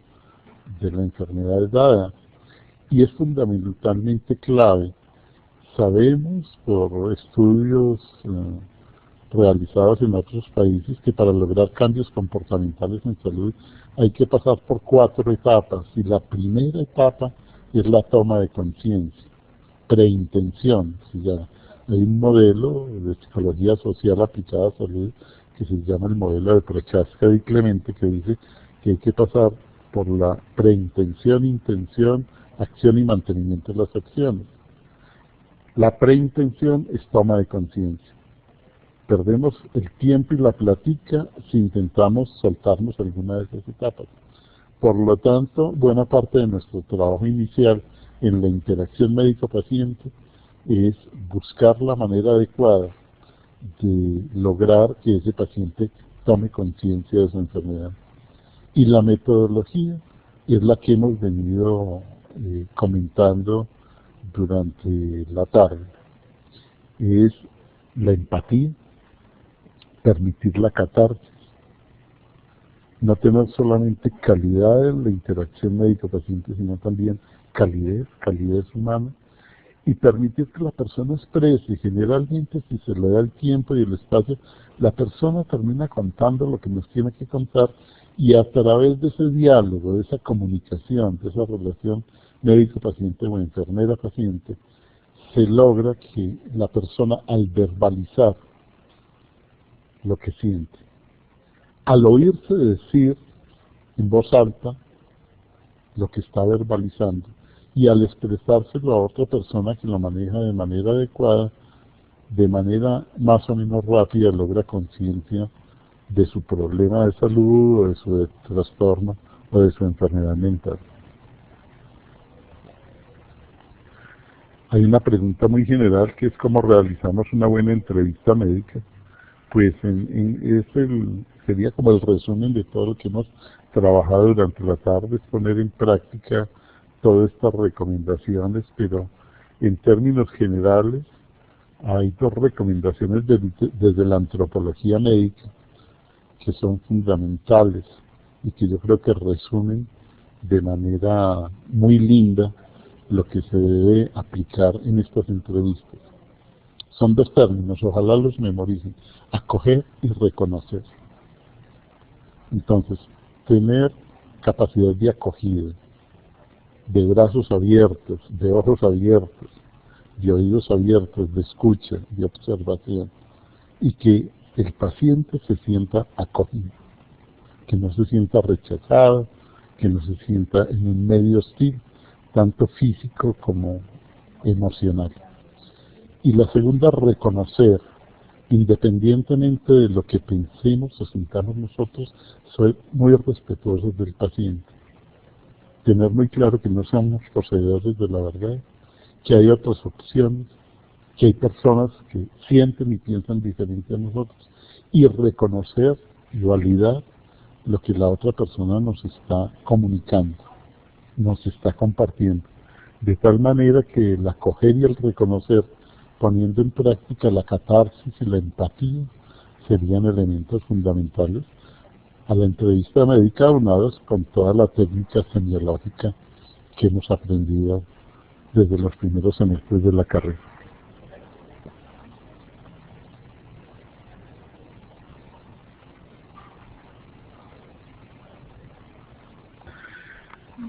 Speaker 2: de la enfermedad dada. Y es fundamentalmente clave. Sabemos por estudios realizados en otros países que para lograr cambios comportamentales en salud hay que pasar por 4 etapas. Y la primera etapa es la toma de conciencia, preintención. Hay un modelo de psicología social aplicada a salud que se llama el modelo de Prochaska y Clemente, que dice que hay que pasar por la preintención, intención, acción y mantenimiento de las acciones. La preintención es toma de conciencia. Perdemos el tiempo y la plática si intentamos saltarnos alguna de esas etapas. Por lo tanto, buena parte de nuestro trabajo inicial en la interacción médico-paciente es buscar la manera adecuada de lograr que ese paciente tome conciencia de su enfermedad. Y la metodología es la que hemos venido comentando durante la tarde. Es la empatía, permitir la catarsis, no tener solamente calidad en la interacción médico-paciente, sino también calidez humana, y permitir que la persona exprese. Generalmente, si se le da el tiempo y el espacio, la persona termina contando lo que nos tiene que contar, y a través de ese diálogo, de esa comunicación, de esa relación médico-paciente o enfermera-paciente, se logra que la persona, al verbalizar lo que siente, al oírse decir en voz alta lo que está verbalizando, y al expresárselo a otra persona que lo maneja de manera adecuada, de manera más o menos rápida, logra conciencia de su problema de salud, o de su trastorno, o de su enfermedad mental. Hay una pregunta muy general que es cómo realizamos una buena entrevista médica. Pues sería como el resumen de todo lo que hemos trabajado durante la tarde, es poner en práctica todas estas recomendaciones, pero en términos generales hay dos recomendaciones desde la antropología médica que son fundamentales y que yo creo que resumen de manera muy linda lo que se debe aplicar en estas entrevistas. Son dos términos, ojalá los memoricen: acoger y reconocer. Entonces, tener capacidad de acogida, de brazos abiertos, de ojos abiertos, de oídos abiertos, de escucha, de observación, y que el paciente se sienta acogido, que no se sienta rechazado, que no se sienta en un medio hostil, tanto físico como emocional. Y la segunda, reconocer, independientemente de lo que pensemos o sintamos nosotros, ser muy respetuosos del paciente. Tener muy claro que no somos poseedores de la verdad, que hay otras opciones, que hay personas que sienten y piensan diferente a nosotros, y reconocer y validar lo que la otra persona nos está comunicando, nos está compartiendo, de tal manera que el acoger y el reconocer, poniendo en práctica la catarsis y la empatía, serían elementos fundamentales a la entrevista médica, aunados con toda la técnica semiológica que hemos aprendido desde los primeros semestres de la carrera.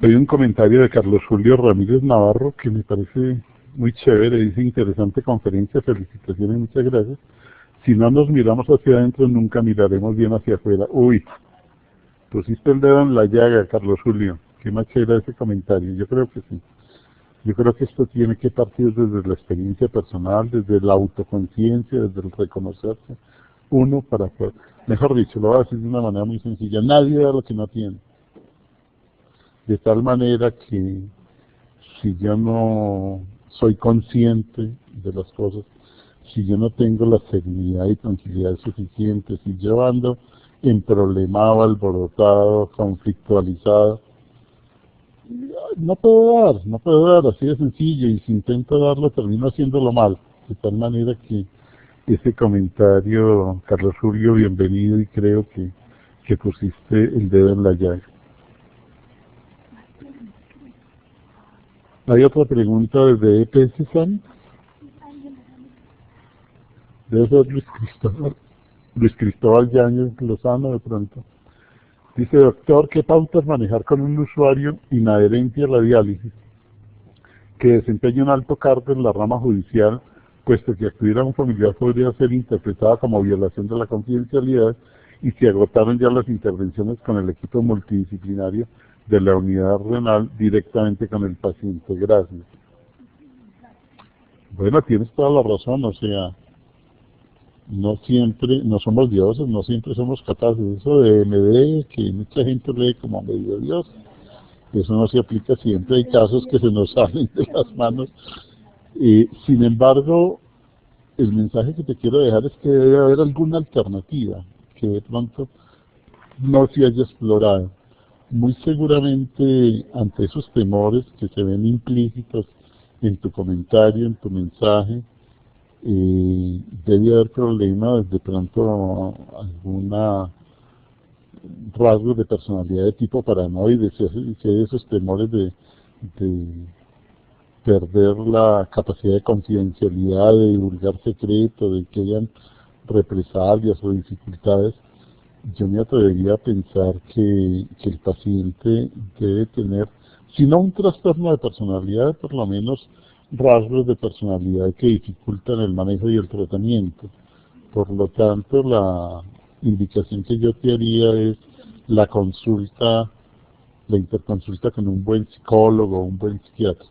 Speaker 2: Hay un comentario de Carlos Julio Ramírez Navarro que me parece muy chévere. Dice: interesante conferencia, felicitaciones, muchas gracias. Si no nos miramos hacia adentro, nunca miraremos bien hacia afuera. Uy, pusiste el dedo en la llaga, Carlos Julio. Qué más chévere ese comentario. Yo creo que sí. Yo creo que esto tiene que partir desde la experiencia personal, desde la autoconciencia, desde el reconocerse uno para poder. Mejor dicho, lo voy a decir de una manera muy sencilla: nadie da lo que no tiene. De tal manera que si yo no soy consciente de las cosas, si yo no tengo la seguridad y tranquilidad suficiente, si yo ando emproblemado, alborotado, conflictualizado, no puedo dar, así de sencillo, y si intento darlo termino haciéndolo mal. De tal manera que ese comentario, Carlos Julio, bienvenido, y creo que pusiste el dedo en la llaga. ¿Hay otra pregunta desde EPS, Sam? Debe ser Luis Cristóbal Yáñez Lozano, de pronto. Dice: doctor, ¿qué pautas manejar con un usuario inadherente a la diálisis que desempeña un alto cargo en la rama judicial, puesto que acudir a un familiar podría ser interpretada como violación de la confidencialidad, y se agotaron ya las intervenciones con el equipo multidisciplinario de la unidad renal directamente con el paciente? Gracias. Bueno, tienes toda la razón, o sea, no siempre, no somos dioses, no siempre somos capaces. Eso de MD, que mucha gente lee como medio Dios, eso no se aplica siempre. Hay casos que se nos salen de las manos. Sin embargo, el mensaje que te quiero dejar es que debe haber alguna alternativa que de pronto no se haya explorado. Muy seguramente, ante esos temores que se ven implícitos en tu comentario, en tu mensaje, debe haber problemas, de pronto alguna rasgos de personalidad de tipo paranoide, si hay esos temores de perder la capacidad de confidencialidad, de divulgar secretos, de que hayan represalias o dificultades. Yo me atrevería a pensar que el paciente debe tener, si no un trastorno de personalidad, por lo menos rasgos de personalidad que dificultan el manejo y el tratamiento. Por lo tanto, la indicación que yo te haría es la consulta la interconsulta con un buen psicólogo o un buen psiquiatra.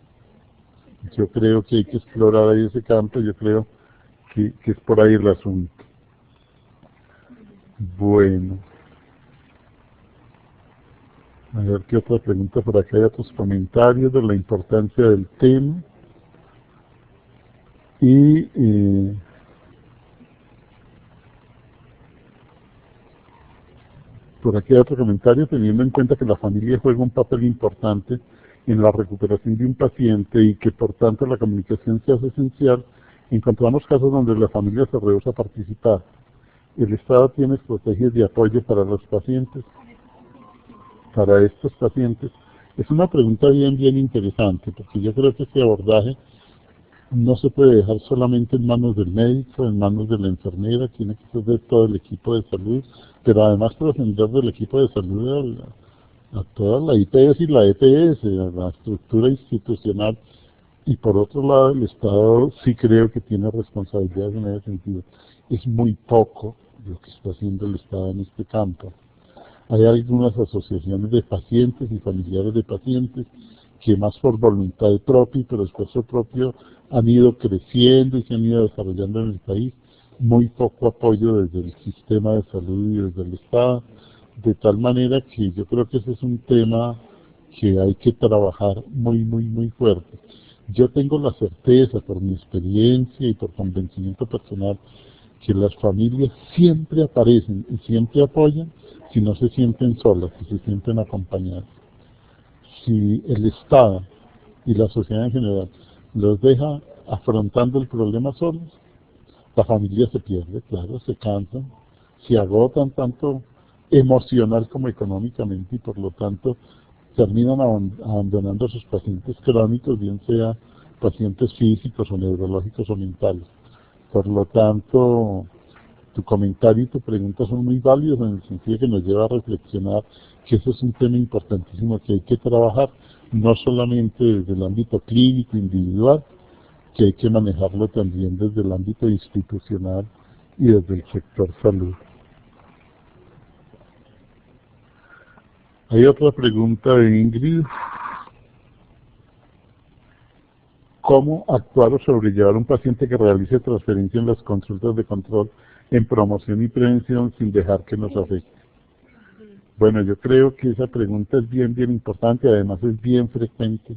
Speaker 2: Yo creo que hay que explorar ahí ese campo, yo creo que es por ahí el asunto. Bueno, a ver qué otra pregunta por acá, hay otros comentarios de la importancia del tema. Y por aquí hay otro comentario, teniendo en cuenta que la familia juega un papel importante en la recuperación de un paciente y que por tanto la comunicación se hace esencial, encontramos casos donde la familia se rehúsa a participar. ¿El Estado tiene estrategias de apoyo para los pacientes? Para estos pacientes. Es una pregunta bien interesante, porque yo creo que este abordaje no se puede dejar solamente en manos del médico, en manos de la enfermera, tiene que ser de todo el equipo de salud, pero además trascender del equipo de salud a toda la IPS y la EPS, a la estructura institucional, y por otro lado el Estado sí creo que tiene responsabilidades en ese sentido. Es muy poco lo que está haciendo el Estado en este campo. Hay algunas asociaciones de pacientes y familiares de pacientes que más por voluntad propia y por esfuerzo propio han ido creciendo y se han ido desarrollando en el país. Muy poco apoyo desde el sistema de salud y desde el Estado, de tal manera que yo creo que ese es un tema que hay que trabajar muy fuerte. Yo tengo la certeza, por mi experiencia y por convencimiento personal, que las familias siempre aparecen y siempre apoyan si no se sienten solas, si se sienten acompañadas. Si el Estado y la sociedad en general los deja afrontando el problema solos, la familia se pierde, claro, se cansan, se agotan tanto emocional como económicamente y por lo tanto terminan abandonando a sus pacientes crónicos, bien sea pacientes físicos o neurológicos o mentales. Por lo tanto, tu comentario y tu pregunta son muy válidos en el sentido que nos lleva a reflexionar que eso es un tema importantísimo que hay que trabajar, no solamente desde el ámbito clínico individual, que hay que manejarlo también desde el ámbito institucional y desde el sector salud. Hay otra pregunta de Ingrid. ¿Cómo actuar o sobrellevar un paciente que realice transferencia en las consultas de control en promoción y prevención sin dejar que nos afecte? Bueno, yo creo que esa pregunta es bien importante, además es bien frecuente.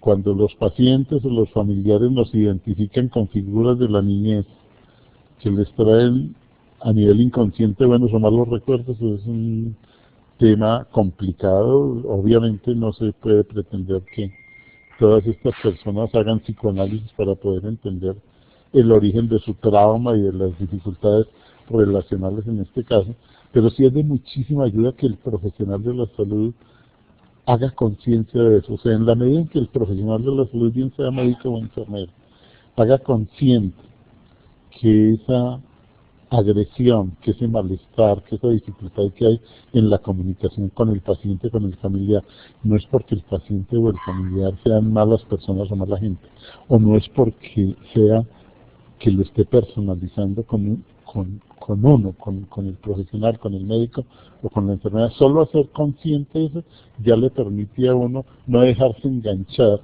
Speaker 2: Cuando los pacientes o los familiares nos identifican con figuras de la niñez que les traen a nivel inconsciente buenos o malos recuerdos, es un tema complicado. Obviamente no se puede pretender que todas estas personas hagan psicoanálisis para poder entender el origen de su trauma y de las dificultades relacionales en este caso, pero sí es de muchísima ayuda que el profesional de la salud haga conciencia de eso. O sea, en la medida en que el profesional de la salud, bien sea médico o enfermero, haga consciente que esa agresión, que ese malestar, que esa dificultad que hay en la comunicación con el paciente, con el familiar, no es porque el paciente o el familiar sean malas personas o mala gente, o no es porque sea que lo esté personalizando con el profesional, con el médico o con la enfermedad. Solo hacer consciente eso ya le permite a uno no dejarse enganchar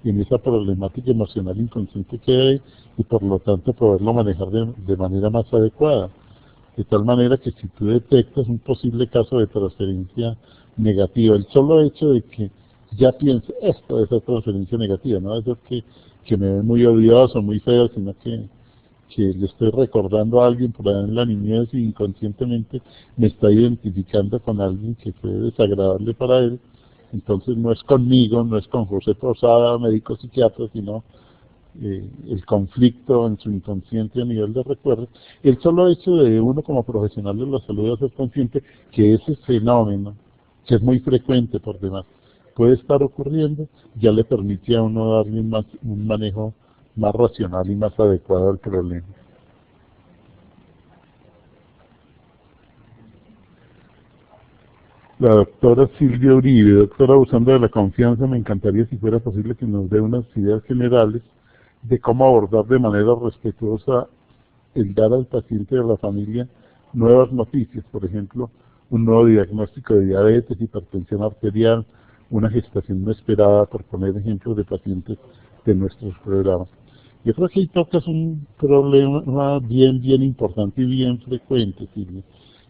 Speaker 2: en esa problemática emocional inconsciente que hay y por lo tanto poderlo manejar de manera más adecuada. De tal manera que si tú detectas un posible caso de transferencia negativa, el solo hecho de que ya piense esto de esa transferencia negativa, no es que me ve muy odioso, muy feo, sino que le estoy recordando a alguien por allá en la niñez y inconscientemente me está identificando con alguien que fue desagradable para él. Entonces no es conmigo, no es con José Posada, médico psiquiatra, sino el conflicto en su inconsciente a nivel de recuerdos. El solo hecho de uno como profesional de la salud ser consciente que ese fenómeno, que es muy frecuente por demás, puede estar ocurriendo, ya le permite a uno darle un manejo más racional y más adecuado al problema. La doctora Silvia Uribe: doctora, abusando de la confianza, me encantaría si fuera posible que nos dé unas ideas generales de cómo abordar de manera respetuosa el dar al paciente y a la familia nuevas noticias, por ejemplo, un nuevo diagnóstico de diabetes, hipertensión arterial, una gestación no esperada, por poner ejemplos de pacientes de nuestros programas. Yo creo que ahí tocas un problema bien importante y bien frecuente, Silvia,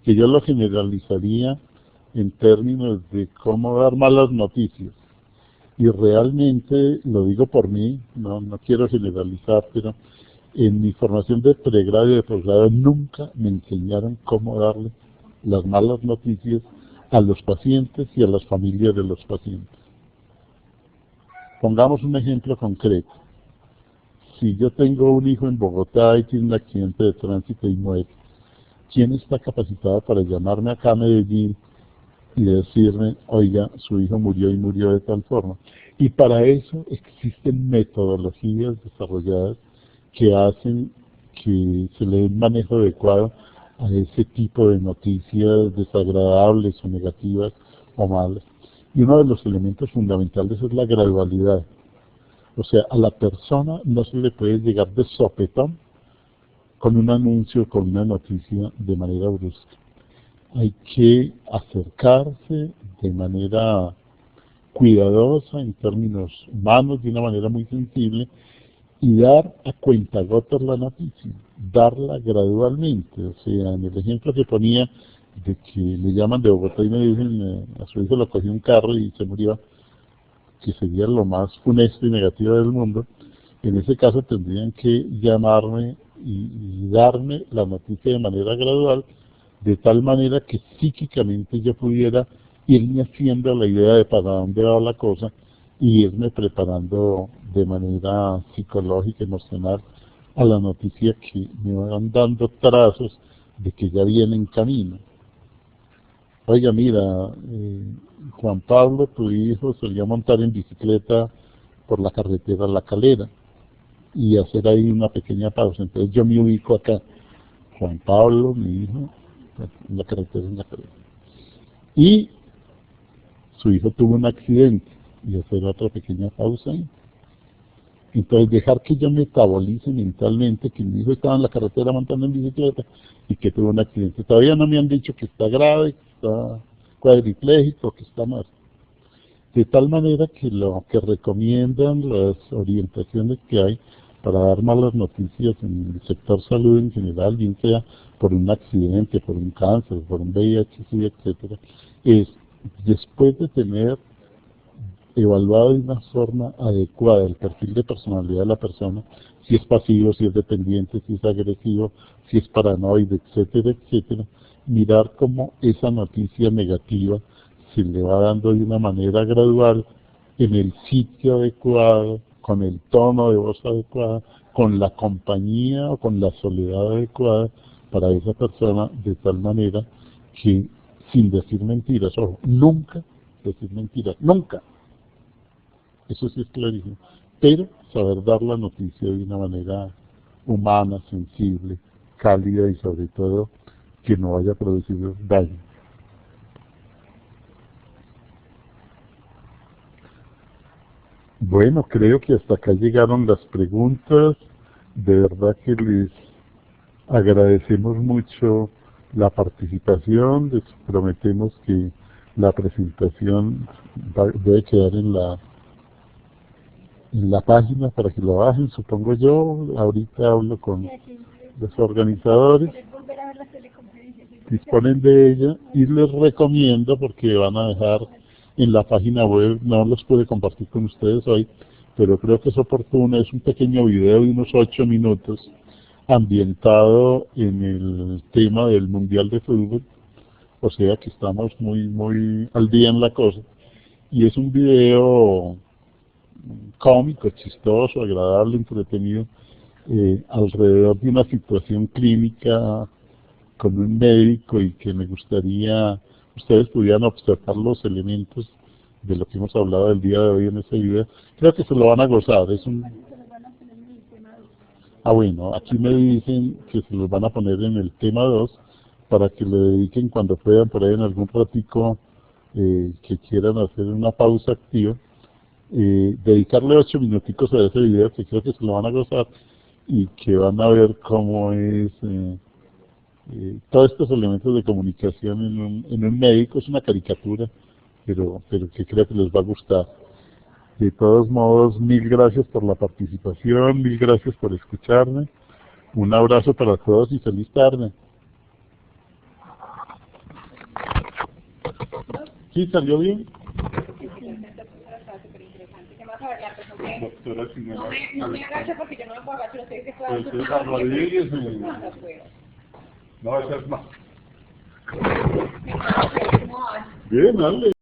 Speaker 2: que yo lo generalizaría en términos de cómo dar malas noticias. Y realmente, lo digo por mí, no quiero generalizar, pero en mi formación de pregrado y de posgrado nunca me enseñaron cómo darle las malas noticias a los pacientes y a las familias de los pacientes. Pongamos un ejemplo concreto. Si yo tengo un hijo en Bogotá y tiene un accidente de tránsito y muere, ¿quién está capacitado para llamarme acá a Medellín y decirme, oiga, su hijo murió y murió de tal forma? Y para eso existen metodologías desarrolladas que hacen que se le dé un manejo adecuado a ese tipo de noticias desagradables o negativas o malas. Y uno de los elementos fundamentales es la gradualidad. O sea, a la persona no se le puede llegar de sopetón con un anuncio, con una noticia de manera brusca. Hay que acercarse de manera cuidadosa, en términos humanos, de una manera muy sensible, y dar a cuentagotas la noticia, darla gradualmente. O sea, en el ejemplo que ponía de que le llaman de Bogotá y me dicen, a su hijo lo cogió un carro y se murió, que sería lo más funesto y negativo del mundo, en ese caso tendrían que llamarme y darme la noticia de manera gradual, de tal manera que psíquicamente yo pudiera irme haciendo la idea de para dónde va la cosa y irme preparando de manera psicológica, emocional, a la noticia que me van dando trazos de que ya viene en camino. Oiga, mira, Juan Pablo, tu hijo, solía montar en bicicleta por la carretera La Calera y hacer ahí una pequeña pausa. Entonces yo me ubico acá. Juan Pablo, mi hijo, en la carretera en La Calera. Y su hijo tuvo un accidente y hacer otra pequeña pausa ahí. Entonces dejar que yo metabolice mentalmente que mi hijo estaba en la carretera montando en bicicleta y que tuvo un accidente. Todavía no me han dicho que está grave, que está cuadripléjico, que está mal. De tal manera que lo que recomiendan las orientaciones que hay para dar malas noticias en el sector salud en general, bien sea por un accidente, por un cáncer, por un VIH, etcétera, es después de tener evaluado de una forma adecuada el perfil de personalidad de la persona, si es pasivo, si es dependiente, si es agresivo, si es paranoide, etcétera, mirar cómo esa noticia negativa se le va dando de una manera gradual, en el sitio adecuado, con el tono de voz adecuado, con la compañía o con la soledad adecuada para esa persona, de tal manera que, sin decir mentiras, ojo, nunca decir mentiras, nunca. Eso sí es clarísimo. Pero saber dar la noticia de una manera humana, sensible, cálida y sobre todo que no vaya a producir daño. Bueno, creo que hasta acá llegaron las preguntas. De verdad que les agradecemos mucho la participación. Les prometemos que la presentación debe quedar en la página para que lo bajen, supongo yo. Ahorita hablo con los organizadores, disponen de ella y les recomiendo, porque van a dejar en la página web, no los pude compartir con ustedes hoy, pero creo que es oportuno, es un pequeño video de unos 8 minutos ambientado en el tema del Mundial de Fútbol, o sea que estamos muy al día en la cosa, y es un video cómico, chistoso, agradable, entretenido, alrededor de una situación clínica con un médico, y que me gustaría ustedes pudieran observar los elementos de lo que hemos hablado del día de hoy en ese video. Creo que se lo van a gozar. Es un... bueno, aquí me dicen que se los van a poner en el tema 2 para que le dediquen cuando puedan, por ahí en algún ratico que quieran hacer una pausa activa, dedicarle 8 minuticos a ese video, que creo que se lo van a gozar y que van a ver cómo es Todos estos elementos de comunicación en un médico es una caricatura, pero que creo que les va a gustar. De todos modos, mil gracias por la participación, mil gracias por escucharme. Un abrazo para todos y feliz tarde. ¿Sí salió bien? Doctora, si
Speaker 3: no me agacho porque yo no me puedo agachar, ustedes que puedan.
Speaker 2: Pues arrodíllese. No, esa es más. Bien, dale.